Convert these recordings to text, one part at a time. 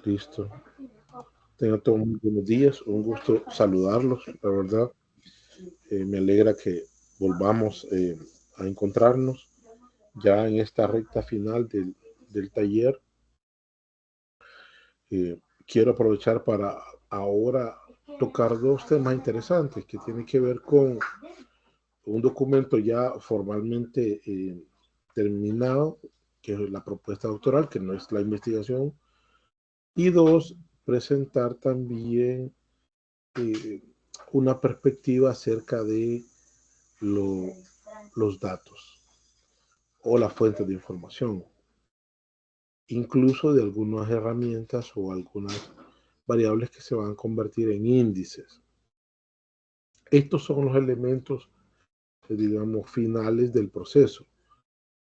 Listo. Tengan todos muy buenos días. Un gusto saludarlos, la verdad. Me alegra que volvamos a encontrarnos ya en esta recta final del taller. Quiero aprovechar para ahora tocar dos temas interesantes que tienen que ver con un documento ya formalmente terminado, que es la propuesta doctoral, que no es la investigación, y dos, presentar también eh, una perspectiva acerca de lo, los datos o la fuente de información, incluso de algunas herramientas o algunas variables que se van a convertir en índices. Estos son los elementos, digamos, finales del proceso.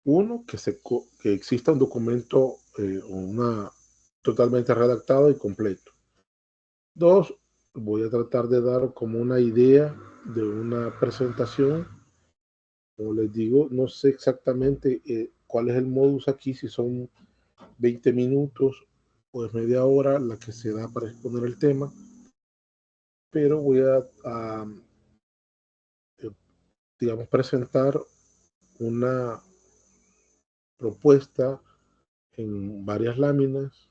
Uno, que exista un documento totalmente redactado y completo. Dos, voy a tratar de dar como una idea de una presentación. Como les digo, no sé exactamente cuál es el modus aquí, si son 20 minutos o es media hora la que se da para exponer el tema, pero voy a digamos, presentar una propuesta en varias láminas,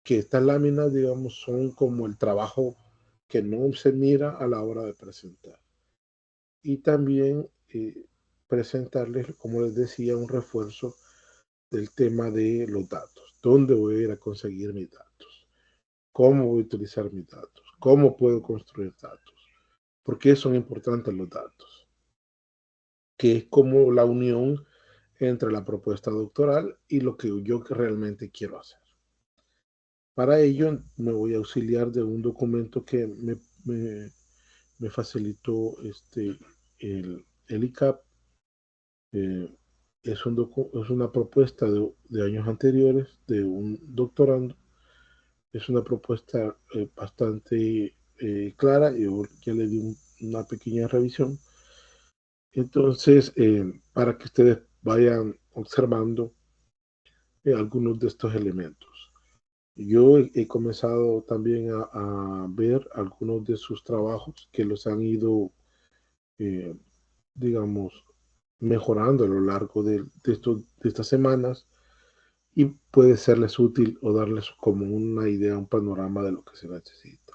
que estas láminas, digamos, son como el trabajo que no se mira a la hora de presentar. Y también presentarles, como les decía, un refuerzo del tema de los datos. ¿Dónde voy a ir a conseguir mis datos? ¿Cómo voy a utilizar mis datos? ¿Cómo puedo construir datos? ¿Por qué son importantes los datos? Que es como la unión entre la propuesta doctoral y lo que yo realmente quiero hacer. Para ello me voy a auxiliar de un documento que me facilitó el ICAP. Eh, es una propuesta de años anteriores de un doctorando. Es una propuesta bastante clara. Yo ya le di una pequeña revisión. Entonces, para que ustedes vayan observando algunos de estos elementos. Yo he comenzado también a ver algunos de sus trabajos que los han ido, eh, digamos, mejorando a lo largo de estas semanas, y puede serles útil o darles como una idea, un panorama de lo que se necesita.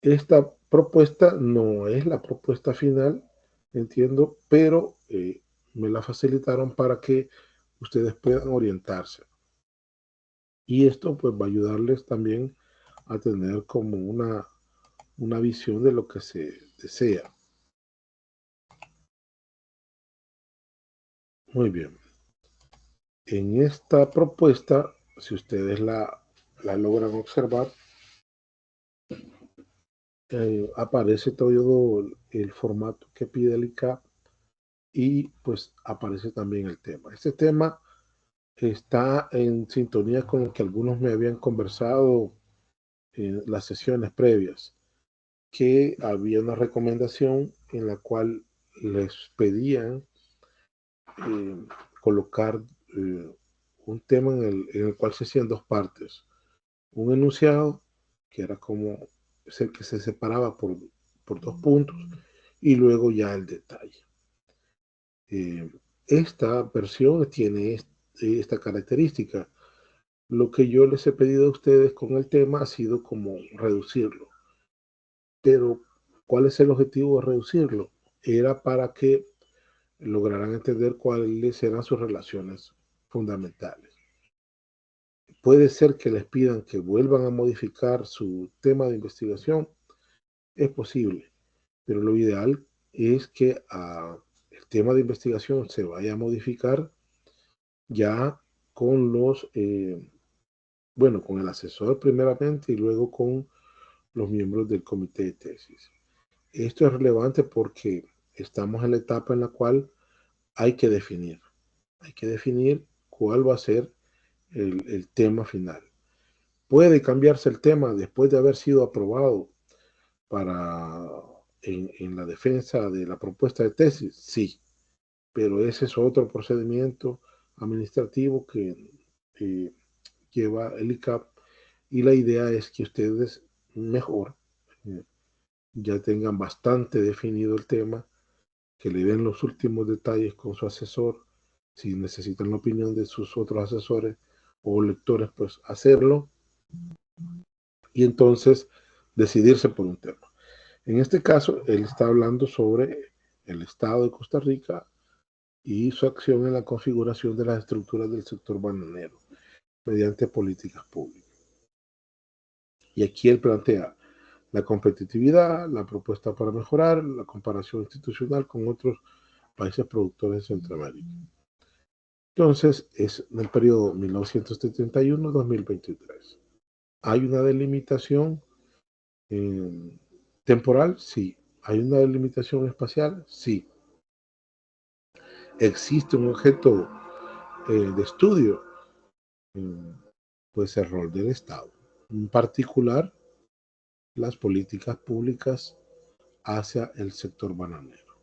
Esta propuesta no es la propuesta final, entiendo, pero me la facilitaron para que ustedes puedan orientarse. Y esto pues va a ayudarles también a tener como una visión de lo que se desea. Muy bien. En esta propuesta, si ustedes la logran observar, aparece todo el formato que pide el ICAP y pues aparece también el tema. Este tema está en sintonía con lo que algunos me habían conversado en las sesiones previas, que había una recomendación en la cual les pedían eh, colocar un tema en el cual se hacían dos partes. Un enunciado, que era como el que se separaba por dos puntos, y luego ya el detalle. Eh, esta versión tiene esta característica. Lo que yo les he pedido a ustedes con el tema ha sido como reducirlo. Pero, ¿cuál es el objetivo de reducirlo? Era para que lograran entender cuáles eran sus relaciones fundamentales. Puede ser que les pidan que vuelvan a modificar su tema de investigación, es posible, pero lo ideal es que el tema de investigación se vaya a modificar ya con con el asesor primeramente y luego con los miembros del comité de tesis. Esto es relevante porque estamos en la etapa en la cual hay que definir. Hay que definir cuál va a ser el tema final. Puede cambiarse el tema después de haber sido aprobado en la defensa de la propuesta de tesis, sí, pero ese es otro procedimiento administrativo que lleva el ICAP, y la idea es que ustedes mejor ya tengan bastante definido el tema, que le den los últimos detalles con su asesor, si necesitan la opinión de sus otros asesores o lectores, pues hacerlo, y entonces decidirse por un tema. En este caso, él está hablando sobre el Estado de Costa Rica y su acción en la configuración de las estructuras del sector bananero mediante políticas públicas. Y aquí él plantea la competitividad, la propuesta para mejorar, la comparación institucional con otros países productores de Centroamérica. Entonces, es en el periodo 1971-2023. ¿Hay una delimitación temporal? Sí. ¿Hay una delimitación espacial? Sí. ¿Existe un objeto de estudio? Pues el rol del Estado. En particular, las políticas públicas hacia el sector bananero.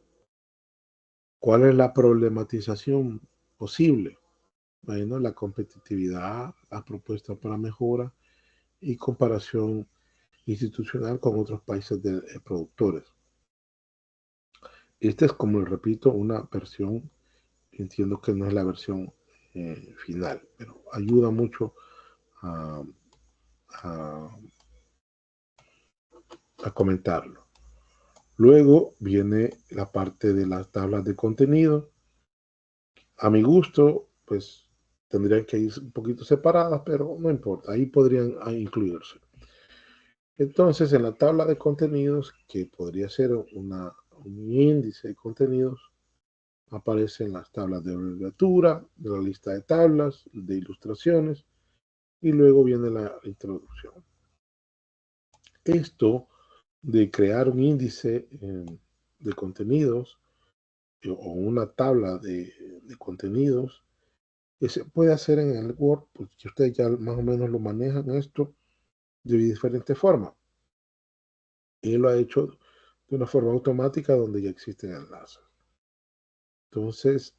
¿Cuál es la problematización posible? Bueno, la competitividad, las propuestas para mejora y comparación institucional con otros países productores. Esta es, como les repito, una versión, entiendo que no es la versión final, pero ayuda mucho a, a, a comentarlo. Luego viene la parte de las tablas de contenido. A mi gusto, pues tendrían que ir un poquito separadas, pero no importa, ahí podrían incluirse. Entonces, en la tabla de contenidos, que podría ser un índice de contenidos, aparecen las tablas de abreviatura, de la lista de tablas, de ilustraciones, y luego viene la introducción. Esto de crear un índice de contenidos o una tabla de contenidos, que se puede hacer en el Word, pues que ustedes ya más o menos lo manejan esto de diferentes formas. Y lo ha hecho de una forma automática donde ya existen enlaces. Entonces,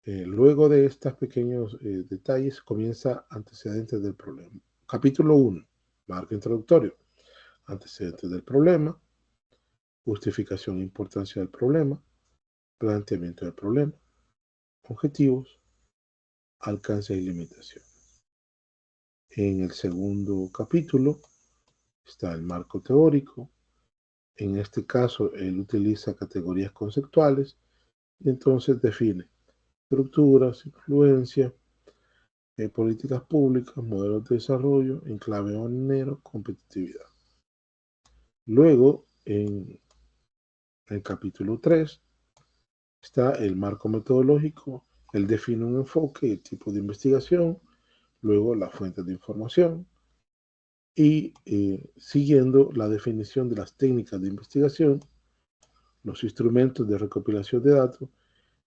luego de estos pequeños detalles, comienza antecedentes del problema. Capítulo 1, marco introductorio. Antecedentes del problema, justificación e importancia del problema, planteamiento del problema, objetivos, alcance y limitación. En el segundo capítulo está el marco teórico. En este caso, él utiliza categorías conceptuales y entonces define estructuras, influencia, políticas públicas, modelos de desarrollo, enclave bananero, competitividad. Luego, en el capítulo 3, está el marco metodológico. Él define un enfoque y el tipo de investigación, luego las fuentes de información y siguiendo la definición de las técnicas de investigación, los instrumentos de recopilación de datos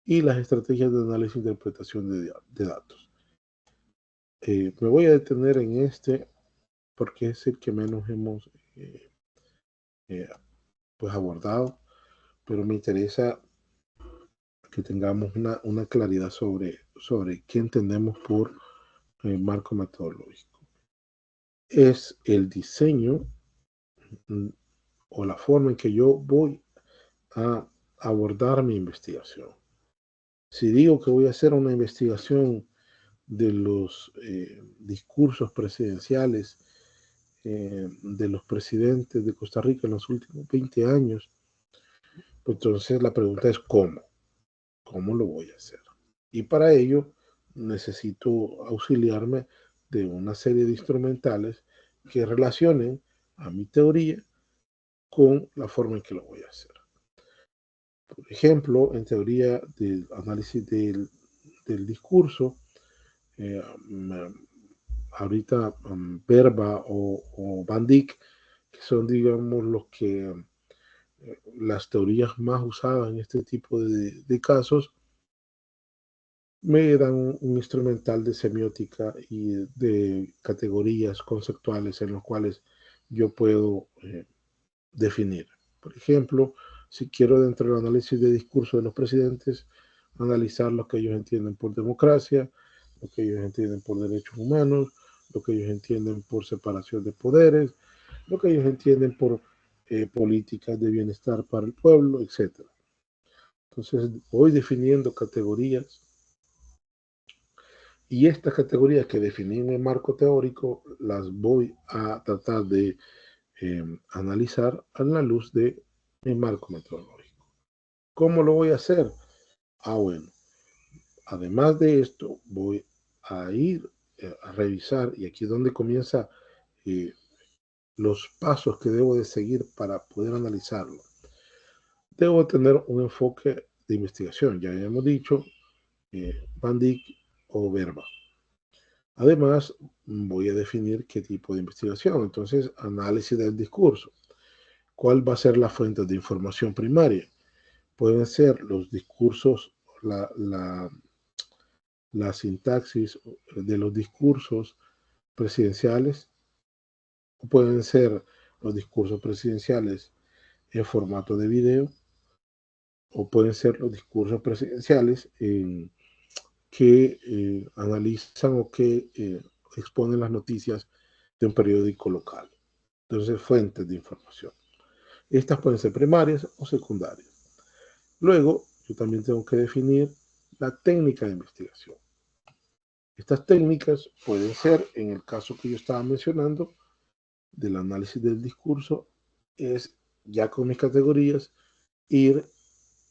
y las estrategias de análisis e interpretación de datos. Me voy a detener en este porque es el que menos hemos pues abordado, pero me interesa que tengamos una claridad sobre qué entendemos por marco metodológico. Es el diseño o la forma en que yo voy a abordar mi investigación. Si digo que voy a hacer una investigación de los discursos presidenciales de los presidentes de Costa Rica en los últimos 20 años, pues entonces la pregunta es ¿cómo? ¿Cómo lo voy a hacer? Y para ello necesito auxiliarme de una serie de instrumentales que relacionen a mi teoría con la forma en que lo voy a hacer. Por ejemplo, en teoría del análisis del discurso, eh, ahorita Verba o Van Dyck, que son, digamos, las teorías más usadas en este tipo de casos, me dan un instrumental de semiótica y de categorías conceptuales en los cuales yo puedo definir. Por ejemplo, si quiero dentro del análisis de discurso de los presidentes, analizar lo que ellos entienden por democracia, lo que ellos entienden por derechos humanos, lo que ellos entienden por separación de poderes, lo que ellos entienden por políticas de bienestar para el pueblo, etcétera. Entonces voy definiendo categorías y estas categorías que definí en el marco teórico las voy a tratar de analizar a la luz de mi marco metodológico. ¿Cómo lo voy a hacer? Bueno, además de esto voy a ir a revisar, y aquí es donde comienza eh, los pasos que debo de seguir para poder analizarlo. Debo tener un enfoque de investigación, ya hemos dicho, Van Dyck o Verba. Además, voy a definir qué tipo de investigación. Entonces, análisis del discurso. ¿Cuál va a ser la fuente de información primaria? Pueden ser los discursos, la sintaxis de los discursos presidenciales, o pueden ser los discursos presidenciales en formato de video, o pueden ser los discursos presidenciales que analizan o que exponen las noticias de un periódico local. Entonces, fuentes de información. Estas pueden ser primarias o secundarias. Luego, yo también tengo que definir la técnica de investigación. Estas técnicas pueden ser, en el caso que yo estaba mencionando, del análisis del discurso, es ya con mis categorías ir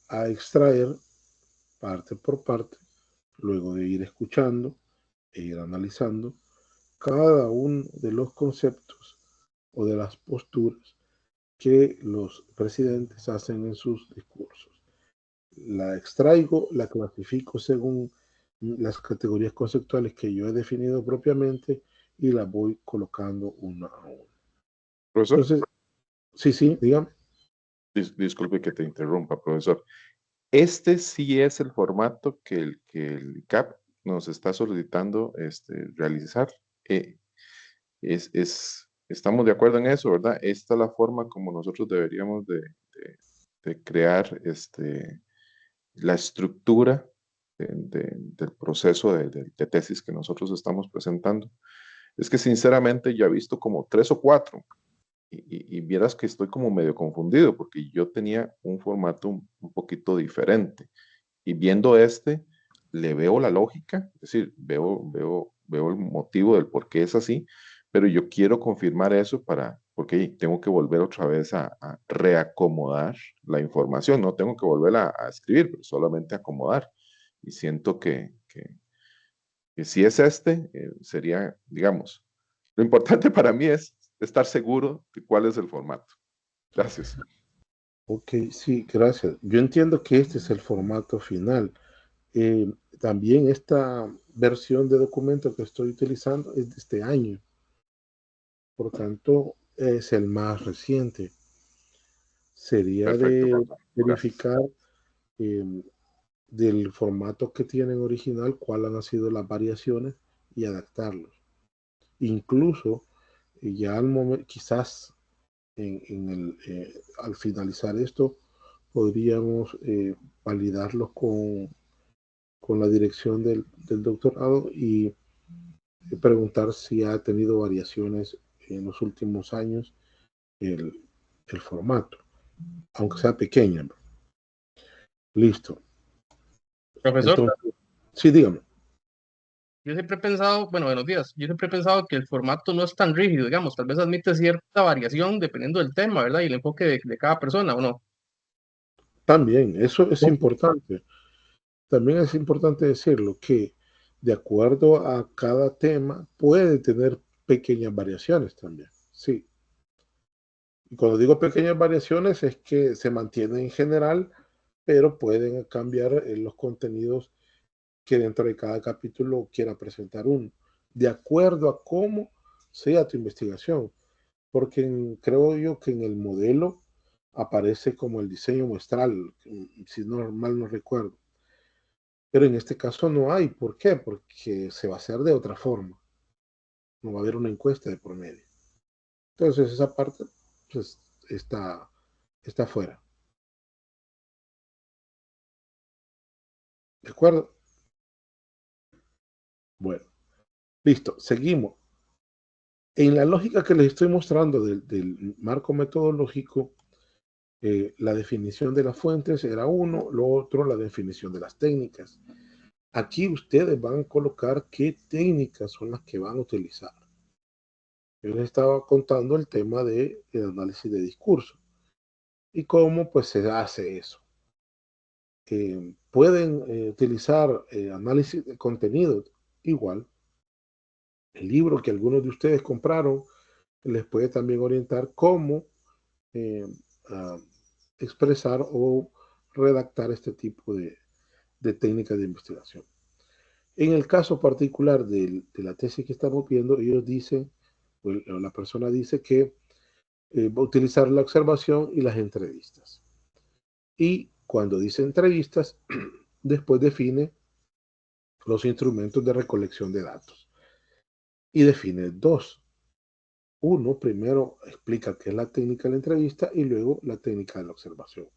a extraer parte por parte, luego de ir escuchando e ir analizando cada uno de los conceptos o de las posturas que los presidentes hacen en sus discursos. La extraigo, la clasifico según las categorías conceptuales que yo he definido propiamente y las voy colocando una a una. Profesor, Entonces, sí, dígame. disculpe que te interrumpa, profesor. Este sí es el formato que el ICAP nos está solicitando realizar. Eh, estamos de acuerdo en eso, ¿verdad? Esta es la forma como nosotros deberíamos de crear la estructura del proceso de tesis que nosotros estamos presentando. Es que sinceramente ya he visto como tres o cuatro y vieras que estoy como medio confundido porque yo tenía un formato un poquito diferente y viendo le veo la lógica, es decir, veo el motivo del por qué es así, pero yo quiero confirmar eso porque tengo que volver otra vez a reacomodar la información, no tengo que volver a escribir, pero solamente acomodar. Y siento que si es sería, digamos, lo importante para mí es estar seguro de cuál es el formato. Gracias. Ok, sí, gracias. Yo entiendo que este es el formato final. Eh, También esta versión de documento que estoy utilizando es de este año, por tanto es el más reciente. Sería Perfecto, de profesor. Gracias. verificar eh, del formato que tienen original cuáles han sido las variaciones y adaptarlos. Incluso ya al momento, quizás al finalizar esto, podríamos validarlos con la dirección del doctorado y preguntar si ha tenido variaciones en los últimos años el, el formato, aunque sea pequeña. Listo. Profesor, Entonces, sí, dígame. yo siempre he pensado, bueno, buenos días, yo siempre he pensado que el formato no es tan rígido, digamos, tal vez admite cierta variación dependiendo del tema, ¿verdad? Y el enfoque de cada persona, ¿o no? También, eso es importante. También es importante decirlo que de acuerdo a cada tema puede tener pequeñas variaciones también. Sí. Y cuando digo pequeñas variaciones es que se mantienen en general, pero pueden cambiar los contenidos que dentro de cada capítulo quiera presentar uno, de acuerdo a cómo sea tu investigación. Porque creo yo que en el modelo aparece como el diseño muestral, si no mal no recuerdo. Pero en este caso no hay. ¿Por qué? Porque se va a hacer de otra forma. No va a haber una encuesta de por medio. Entonces esa parte pues, está fuera. ¿De acuerdo? Bueno, listo, seguimos. En la lógica que les estoy mostrando del marco metodológico, la definición de las fuentes era uno, lo otro, la definición de las técnicas. Aquí ustedes van a colocar qué técnicas son las que van a utilizar. Yo les estaba contando el tema de análisis de discurso y cómo pues se hace eso. Pueden utilizar análisis de contenido igual. El libro que algunos de ustedes compraron les puede también orientar cómo eh, uh, expresar o redactar este tipo de técnicas de investigación. En el caso particular de la tesis que estamos viendo, ellos dicen, o la persona dice que va a utilizar la observación y las entrevistas. Y cuando dice entrevistas, después define los instrumentos de recolección de datos. Y define dos. Uno, primero explica qué es la técnica de la entrevista y luego la técnica de la observación.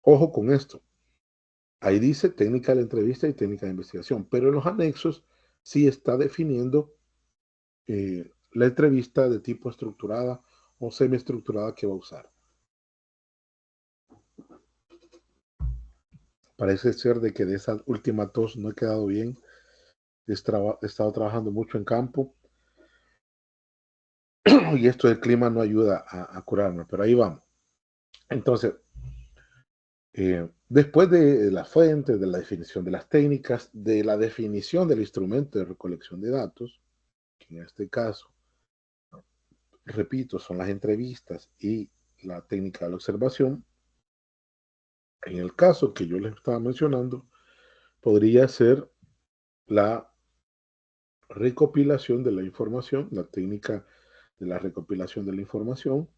Ojo con esto. Ahí dice técnica de la entrevista y técnica de investigación, pero en los anexos sí está definiendo la entrevista de tipo estructurada o semiestructurada que va a usar. Parece ser de que de esas últimas dos no he quedado bien. He estado trabajando mucho en campo y esto del clima no ayuda a curarme, pero ahí vamos. Entonces, después de la fuente, de la definición de las técnicas, de la definición del instrumento de recolección de datos, que en este caso, repito, son las entrevistas y la técnica de la observación, en el caso que yo les estaba mencionando, podría ser la recopilación de la información, la técnica de la recopilación de la información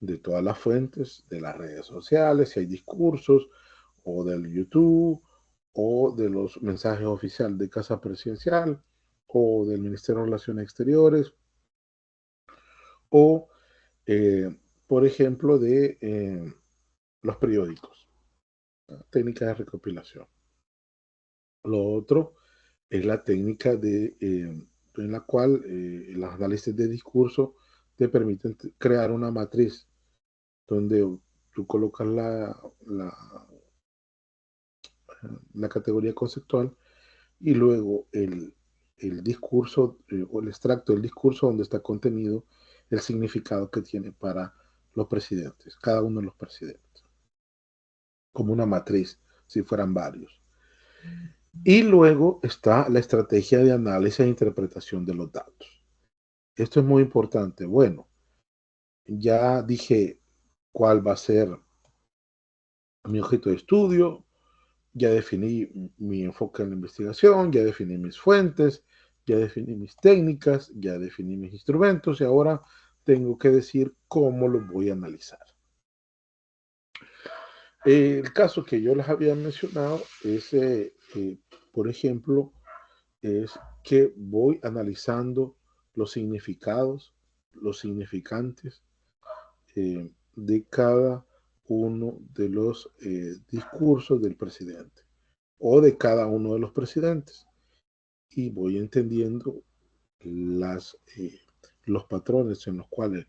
de todas las fuentes, de las redes sociales, si hay discursos, o del YouTube, o de los mensajes oficiales de Casa Presidencial, o del Ministerio de Relaciones Exteriores, o, por ejemplo, de los periódicos, técnica de recopilación. Lo otro es la técnica en la cual los análisis de discurso te permiten crear una matriz donde tú colocas la categoría conceptual y luego el discurso o el extracto del discurso donde está contenido el significado que tiene para los presidentes, cada uno de los presidentes, como una matriz, si fueran varios. Y luego está la estrategia de análisis e interpretación de los datos. Esto es muy importante. Bueno, ya dije cuál va a ser mi objeto de estudio, ya definí mi enfoque en la investigación, ya definí mis fuentes, ya definí mis técnicas, ya definí mis instrumentos y ahora tengo que decir cómo los voy a analizar. El caso que yo les había mencionado es, por ejemplo, es que voy analizando los significados, los significantes de cada uno de los discursos del presidente o de cada uno de los presidentes. Y voy entendiendo los patrones en los cuales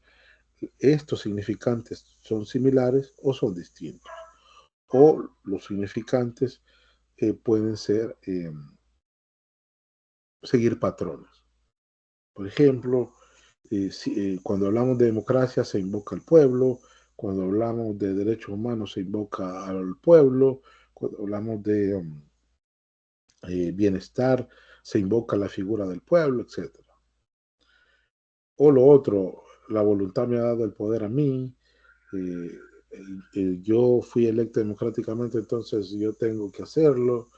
estos significantes son similares o son distintos. O los significantes pueden ser seguir patrones. Por ejemplo, cuando hablamos de democracia se invoca al pueblo, cuando hablamos de derechos humanos se invoca al pueblo, cuando hablamos de bienestar se invoca la figura del pueblo, etc. O lo otro, la voluntad me ha dado el poder a mí, yo fui electo democráticamente, entonces yo tengo que hacerlo,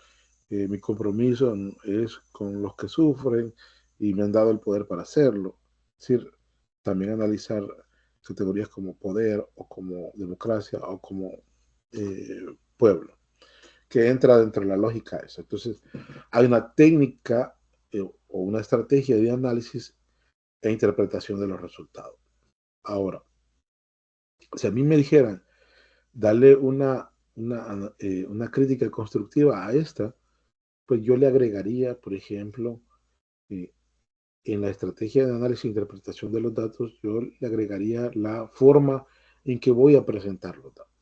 mi compromiso es con los que sufren y me han dado el poder para hacerlo. Es decir, también analizar categorías como poder o como democracia o como pueblo, que entra dentro de la lógica eso. Entonces, hay una técnica o una estrategia de análisis e interpretación de los resultados. Ahora, si a mí me dijeran, darle una una crítica constructiva a esta, pues yo le agregaría, por ejemplo, eh, en la estrategia de análisis e interpretación de los datos, yo le agregaría la forma en que voy a presentar los datos.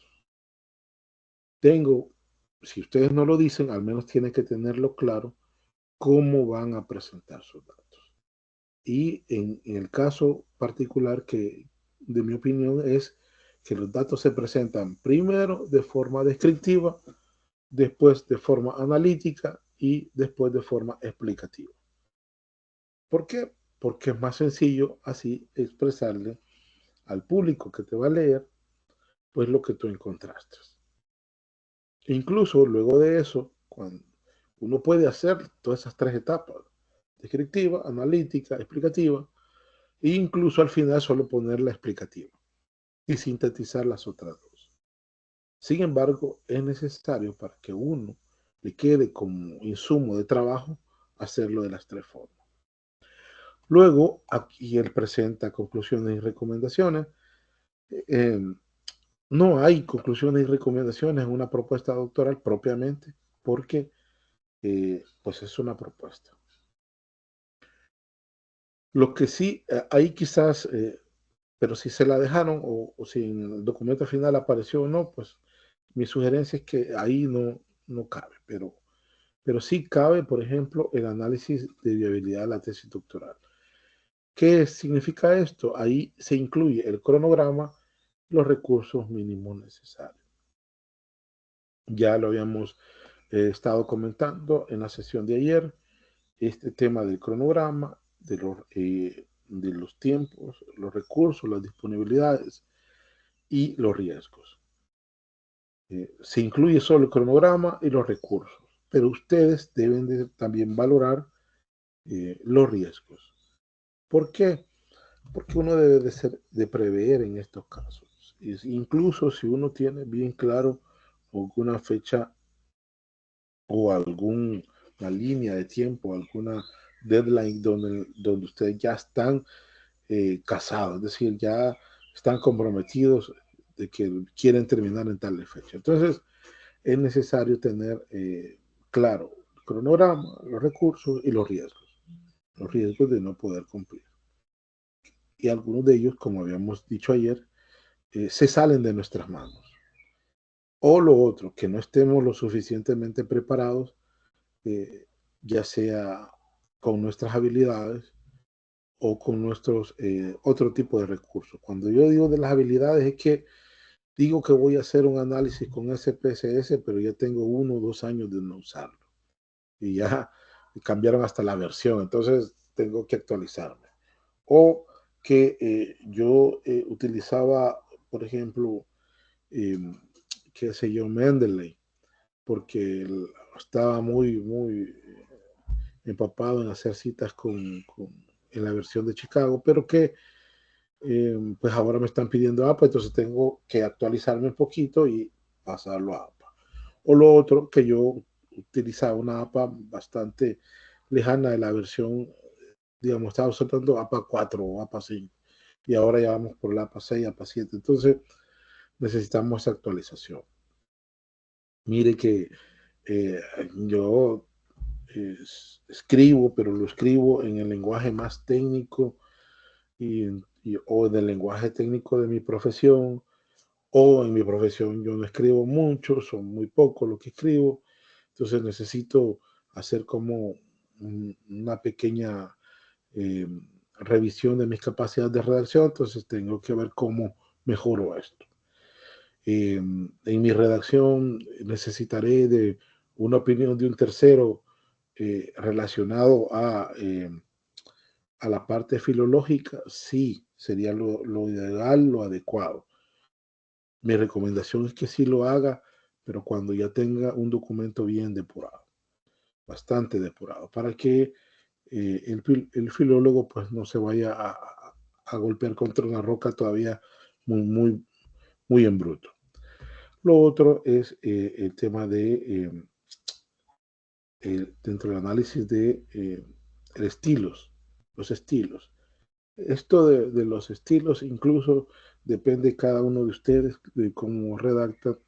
Si ustedes no lo dicen, al menos tienen que tenerlo claro cómo van a presentar sus datos. Y en el caso particular que, de mi opinión, es que los datos se presentan primero de forma descriptiva, después de forma analítica y después de forma explicativa. ¿Por qué? Porque es más sencillo así expresarle al público que te va a leer, pues lo que tú encontraste. Incluso luego de eso, cuando uno puede hacer todas esas tres etapas, descriptiva, analítica, explicativa, e incluso al final solo poner la explicativa y sintetizar las otras dos. Sin embargo, es necesario para que uno le quede como insumo de trabajo hacerlo de las tres formas. Luego, aquí él presenta conclusiones y recomendaciones. Eh, no hay conclusiones y recomendaciones en una propuesta doctoral propiamente, porque pues es una propuesta. Lo que sí, ahí quizás, pero si se la dejaron o si en el documento final apareció o no, pues mi sugerencia es que ahí no cabe, pero sí cabe, por ejemplo, el análisis de viabilidad de la tesis doctoral. ¿Qué significa esto? Ahí se incluye el cronograma, los recursos mínimos necesarios. Ya lo habíamos estado comentando en la sesión de ayer, este tema del cronograma, de los tiempos, los recursos, las disponibilidades y los riesgos. Se incluye solo el cronograma y los recursos, pero ustedes deben de también valorar los riesgos. ¿Por qué? Porque uno debe de prever en estos casos. Incluso si uno tiene bien claro alguna fecha o alguna línea de tiempo, alguna deadline donde ustedes ya están casados, es decir, ya están comprometidos de que quieren terminar en tal fecha. Entonces, es necesario tener claro el cronograma, los recursos y los riesgos de no poder cumplir. Y algunos de ellos, como habíamos dicho ayer, se salen de nuestras manos. O lo otro, que no estemos lo suficientemente preparados, ya sea con nuestras habilidades o con nuestros otro tipo de recursos. Cuando yo digo de las habilidades es que digo que voy a hacer un análisis con SPSS, pero ya tengo 1 o 2 años de no usarlo. Y ya cambiaron hasta la versión, entonces tengo que actualizarme. O que yo utilizaba, por ejemplo, qué sé yo, Mendeley, porque estaba muy empapado en hacer citas en la versión de Chicago, pero que pues ahora me están pidiendo APA, entonces tengo que actualizarme un poquito y pasarlo a APA. O lo otro, que yo utilizaba una APA bastante lejana de la versión, digamos, estaba usando APA 4 o APA 5, y ahora ya vamos por la APA 6, APA 7, entonces necesitamos esa actualización. Mire que yo escribo, pero lo escribo en el lenguaje más técnico o en el lenguaje técnico de mi profesión, o en mi profesión yo no escribo mucho, son muy pocos lo que escribo, entonces necesito hacer como una pequeña revisión de mis capacidades de redacción, entonces tengo que ver cómo mejoro esto. En mi redacción necesitaré de una opinión de un tercero relacionado a la parte filológica, sí, sería lo ideal, lo adecuado. Mi recomendación es que sí lo haga, pero cuando ya tenga un documento bien depurado, bastante depurado, para que el filólogo pues no se vaya a golpear contra una roca todavía muy en bruto. Lo otro es el tema de dentro del análisis de los estilos. Esto de los estilos incluso depende cada uno de ustedes de cómo redactan.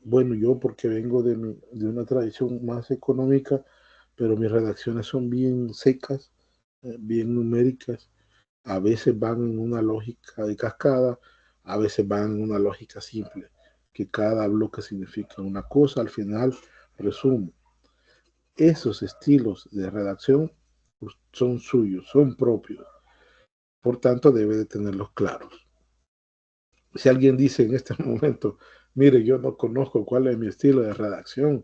Bueno, yo porque vengo de una tradición más económica, pero mis redacciones son bien secas, bien numéricas. A veces van en una lógica de cascada, a veces van en una lógica simple, que cada bloque significa una cosa. Al final, resumo, esos estilos de redacción pues, son suyos, son propios. Por tanto, debe de tenerlos claros. Si alguien dice en este momento, mire, yo no conozco cuál es mi estilo de redacción,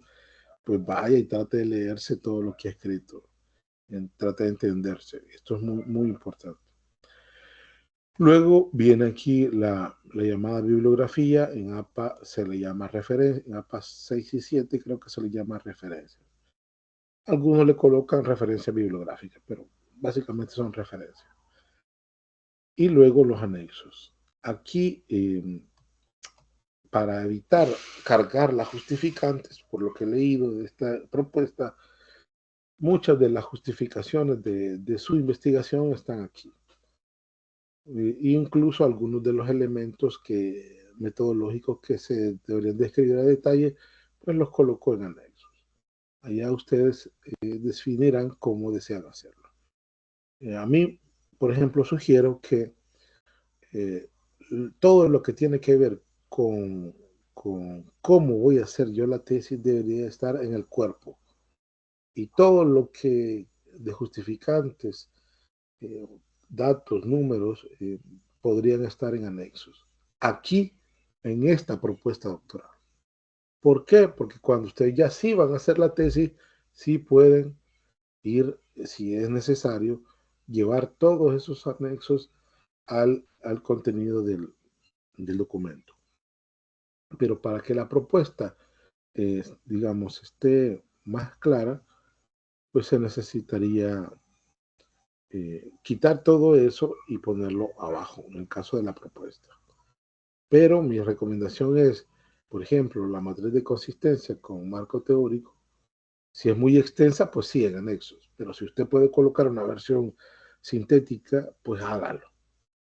pues vaya y trate de leerse todo lo que ha escrito, trate de entenderse. Esto es muy, muy importante. Luego viene aquí la llamada bibliografía, en APA se le llama referencia, en APA 6 y 7 creo que se le llama referencia. Algunos le colocan referencia bibliográfica, pero básicamente son referencias. Y luego los anexos. Aquí, para evitar cargar las justificantes, por lo que he leído de esta propuesta, muchas de las justificaciones de su investigación están aquí. Incluso algunos de los elementos metodológicos que se deberían describir a detalle, pues los coloco en anexos. Allá ustedes definirán cómo desean hacerlo. A mí, por ejemplo, sugiero que todo lo que tiene que ver con cómo voy a hacer yo la tesis debería estar en el cuerpo. Y todo lo que de justificantes, datos, números, podrían estar en anexos. Aquí, en esta propuesta doctoral. ¿Por qué? Porque cuando ustedes ya sí van a hacer la tesis, sí pueden ir, si es necesario, llevar todos esos anexos al contenido del documento. Pero para que la propuesta, digamos, esté más clara, pues se necesitaría quitar todo eso y ponerlo abajo, en el caso de la propuesta. Pero mi recomendación es, por ejemplo, la matriz de consistencia con marco teórico. Si es muy extensa, pues sí, en anexos. Pero si usted puede colocar una versión sintética, pues hágalo.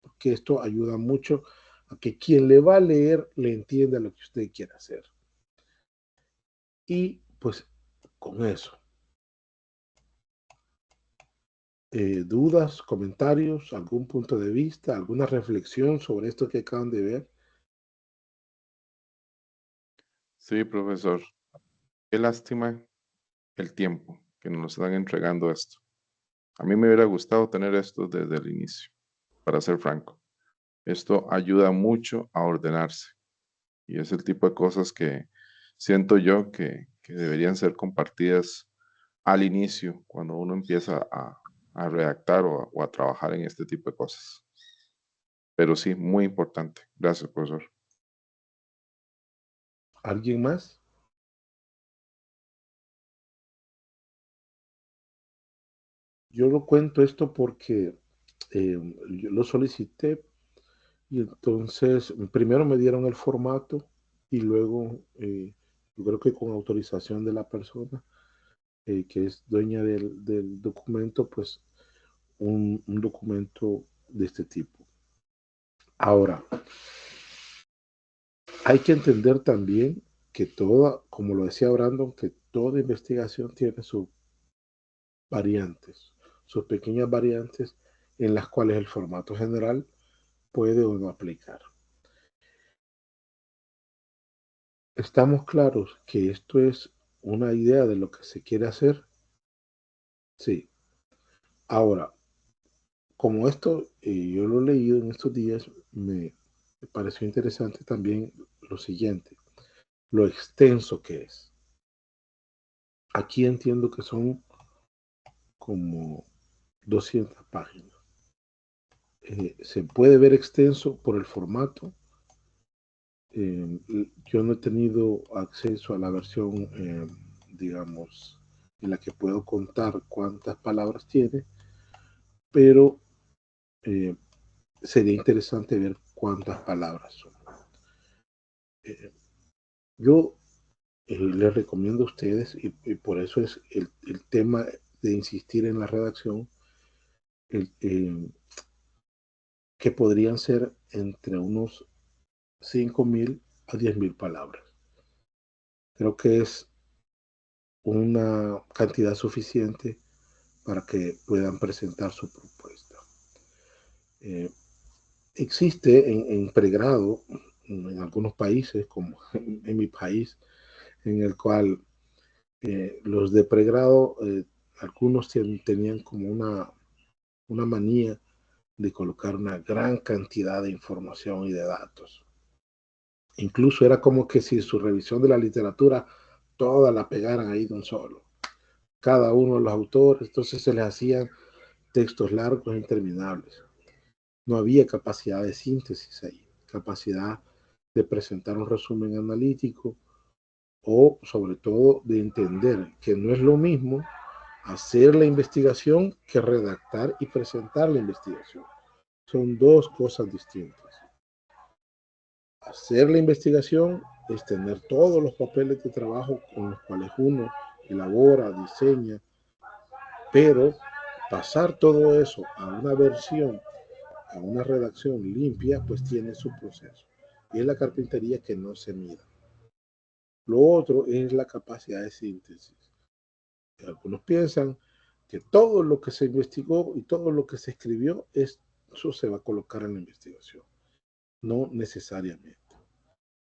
Porque esto ayuda mucho a que quien le va a leer le entienda lo que usted quiere hacer. Y pues con eso. ¿Dudas, comentarios, algún punto de vista, alguna reflexión sobre esto que acaban de ver? Sí, profesor. Qué lástima el tiempo que nos están entregando esto. A mí me hubiera gustado tener esto desde el inicio, para ser franco. Esto ayuda mucho a ordenarse y es el tipo de cosas que siento yo que deberían ser compartidas al inicio, cuando uno empieza a redactar o a trabajar en este tipo de cosas. Pero sí, muy importante. Gracias, profesor. ¿Alguien más? Yo lo cuento esto porque yo lo solicité y entonces primero me dieron el formato y luego yo creo que con autorización de la persona que es dueña del documento, pues un documento de este tipo. Ahora, hay que entender también que toda, como lo decía Brandon, que toda investigación tiene sus variantes, sus pequeñas variantes en las cuales el formato general puede o no aplicar. ¿Estamos claros que esto es una idea de lo que se quiere hacer? Sí. Ahora, como esto yo lo he leído en estos días, me pareció interesante también lo siguiente, lo extenso que es. Aquí entiendo que son como 200 páginas. Se puede ver extenso por el formato. Yo no he tenido acceso a la versión, digamos, en la que puedo contar cuántas palabras tiene, pero eh, sería interesante ver cuántas palabras son. Yo les recomiendo a ustedes, y por eso es el tema de insistir en la redacción, que podrían ser entre unos 5.000 a 10.000 palabras. Creo que es una cantidad suficiente para que puedan presentar su propuesta. Existe en pregrado en algunos países, como en mi país, en el cual los de pregrado, algunos tenían como una manía de colocar una gran cantidad de información y de datos. Incluso era como que si su revisión de la literatura toda la pegaran ahí de un solo. Cada uno de los autores, entonces se les hacían textos largos e interminables. No había capacidad de síntesis ahí, capacidad de presentar un resumen analítico o sobre todo de entender que no es lo mismo hacer la investigación que redactar y presentar la investigación. Son dos cosas distintas. Hacer la investigación es tener todos los papeles de trabajo con los cuales uno elabora, diseña, pero pasar todo eso a una versión, a una redacción limpia, pues tiene su proceso. Y es la carpintería que no se mira. Lo otro es la capacidad de síntesis. Algunos piensan que todo lo que se investigó y todo lo que se escribió, eso se va a colocar en la investigación. No necesariamente.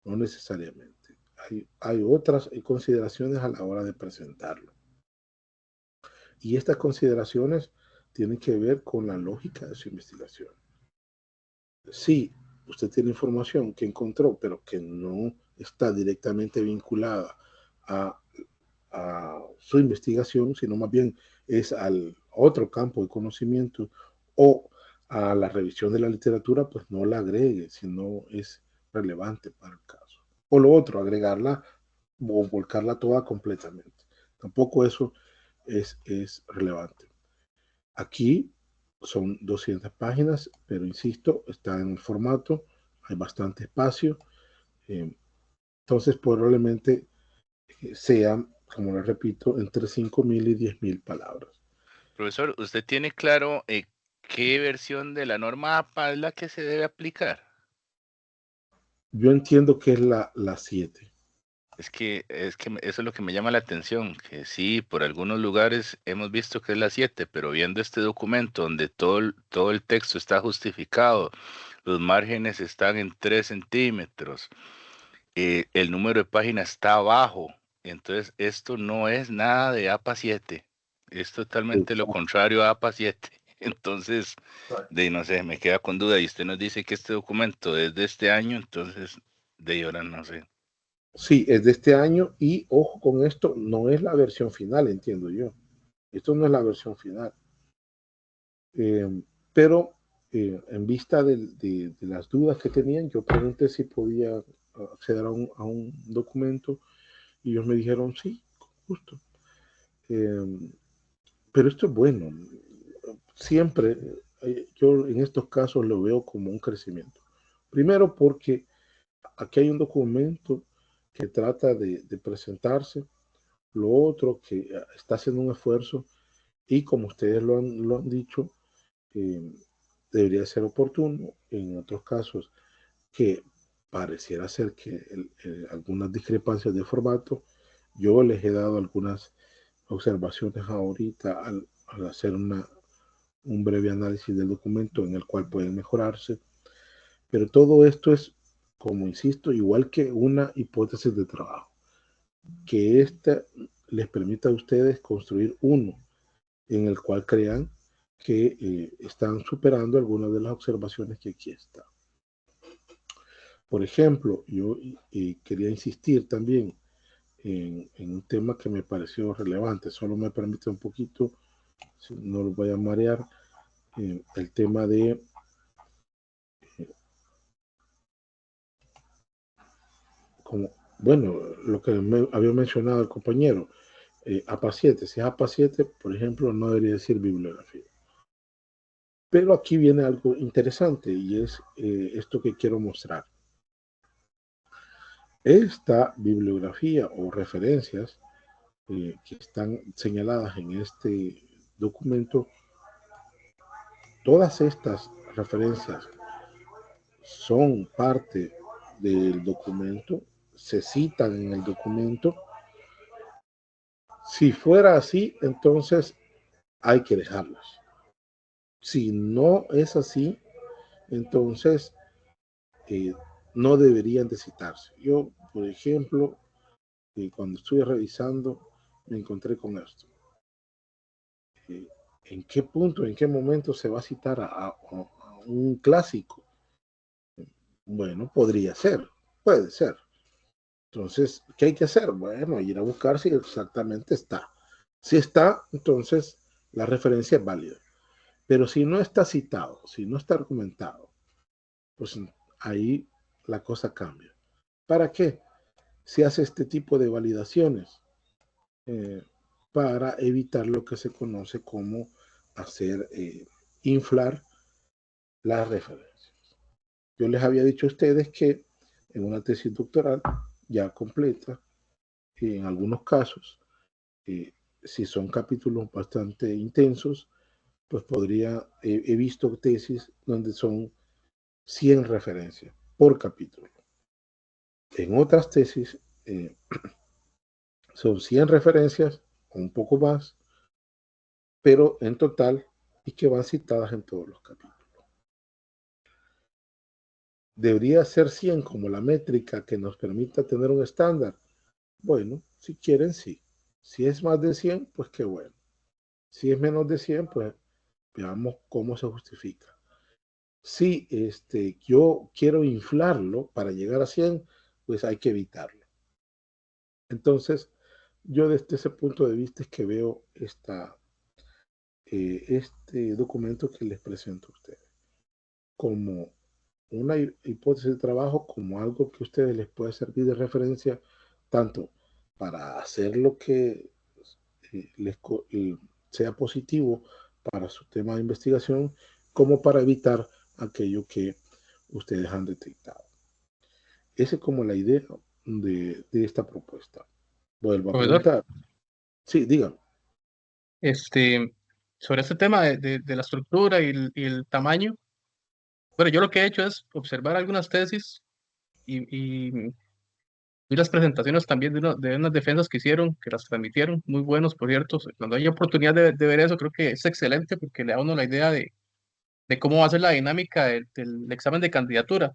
No necesariamente. Hay otras consideraciones a la hora de presentarlo. Y estas consideraciones tienen que ver con la lógica de su investigación. Sí, usted tiene información que encontró, pero que no está directamente vinculada a su investigación, sino más bien es al otro campo de conocimiento o a la revisión de la literatura, pues no la agregue si no es relevante para el caso. O lo otro, agregarla o volcarla toda completamente. Tampoco eso es relevante. Aquí son 200 páginas, pero insisto, está en el formato, hay bastante espacio, entonces probablemente sea, como les repito, entre 5.000 y 10.000 palabras. Profesor, ¿usted tiene claro qué versión de la norma APA es la que se debe aplicar? Yo entiendo que es la 7. Es que eso es lo que me llama la atención, que sí, por algunos lugares hemos visto que es la 7, pero viendo este documento donde todo el texto está justificado, los márgenes están en 3 centímetros, el número de páginas está abajo, entonces esto no es nada de APA 7, es totalmente lo contrario a APA 7. Entonces, no sé, me queda con duda y usted nos dice que este documento es de este año, entonces de ahora no sé. Sí, es de este año y ojo con esto, no es la versión final, entiendo yo. Esto no es la versión final. Pero en vista de las dudas que tenían, yo pregunté si podía acceder a un documento y ellos me dijeron sí, con gusto. Pero esto es bueno. Siempre yo en estos casos lo veo como un crecimiento. Primero porque aquí hay un documento que trata de presentarse, lo otro que está haciendo un esfuerzo y como ustedes lo han dicho, debería ser oportuno. En otros casos que pareciera ser que algunas discrepancias de formato, yo les he dado algunas observaciones ahorita al hacer un breve análisis del documento en el cual pueden mejorarse, pero todo esto es, como insisto, igual que una hipótesis de trabajo, que esta les permita a ustedes construir uno en el cual crean que están superando algunas de las observaciones que aquí están. Por ejemplo, yo quería insistir también en un tema que me pareció relevante, solo me permite un poquito, si no lo voy a marear, el tema de como, bueno, lo que había mencionado el compañero, APA 7, si es APA 7, por ejemplo, no debería decir bibliografía. Pero aquí viene algo interesante y es esto que quiero mostrar. Esta bibliografía o referencias que están señaladas en este documento, todas estas referencias son parte del documento, se citan en el documento. Si fuera así, entonces hay que dejarlos. Si no es así, entonces no deberían de citarse. Yo, por ejemplo, cuando estuve revisando, me encontré con esto. ¿En qué punto, en qué momento se va a citar a un clásico? Bueno, podría ser, puede ser. Entonces, ¿qué hay que hacer? Bueno, ir a buscar si exactamente está. Si está, entonces la referencia es válida. Pero si no está citado, si no está argumentado, pues ahí la cosa cambia. ¿Para qué se hace este tipo de validaciones? Para evitar lo que se conoce como hacer inflar las referencias. Yo les había dicho a ustedes que en una tesis doctoral ya completa, en algunos casos, si son capítulos bastante intensos, pues he visto tesis donde son 100 referencias por capítulo. En otras tesis son 100 referencias o un poco más, pero en total y que van citadas en todos los capítulos. ¿Debería ser 100 como la métrica que nos permita tener un estándar? Bueno, si quieren, sí. Si es más de 100, pues qué bueno. Si es menos de 100, pues veamos cómo se justifica. Si yo quiero inflarlo para llegar a 100, pues hay que evitarlo. Entonces, yo desde ese punto de vista es que veo este documento que les presento a ustedes como una hipótesis de trabajo, como algo que a ustedes les puede servir de referencia, tanto para hacer lo que sea positivo para su tema de investigación, como para evitar aquello que ustedes han detectado. Esa es como la idea de esta propuesta. Vuelvo a Profesor, preguntar. Sí, digan. Sobre este tema de la estructura y el tamaño, bueno, yo lo que he hecho es observar algunas tesis y vi las presentaciones también de unas defensas que hicieron, que las transmitieron, muy buenos, por cierto. Cuando hay oportunidad de ver eso, creo que es excelente porque le da a uno la idea de cómo va a ser la dinámica del examen de candidatura.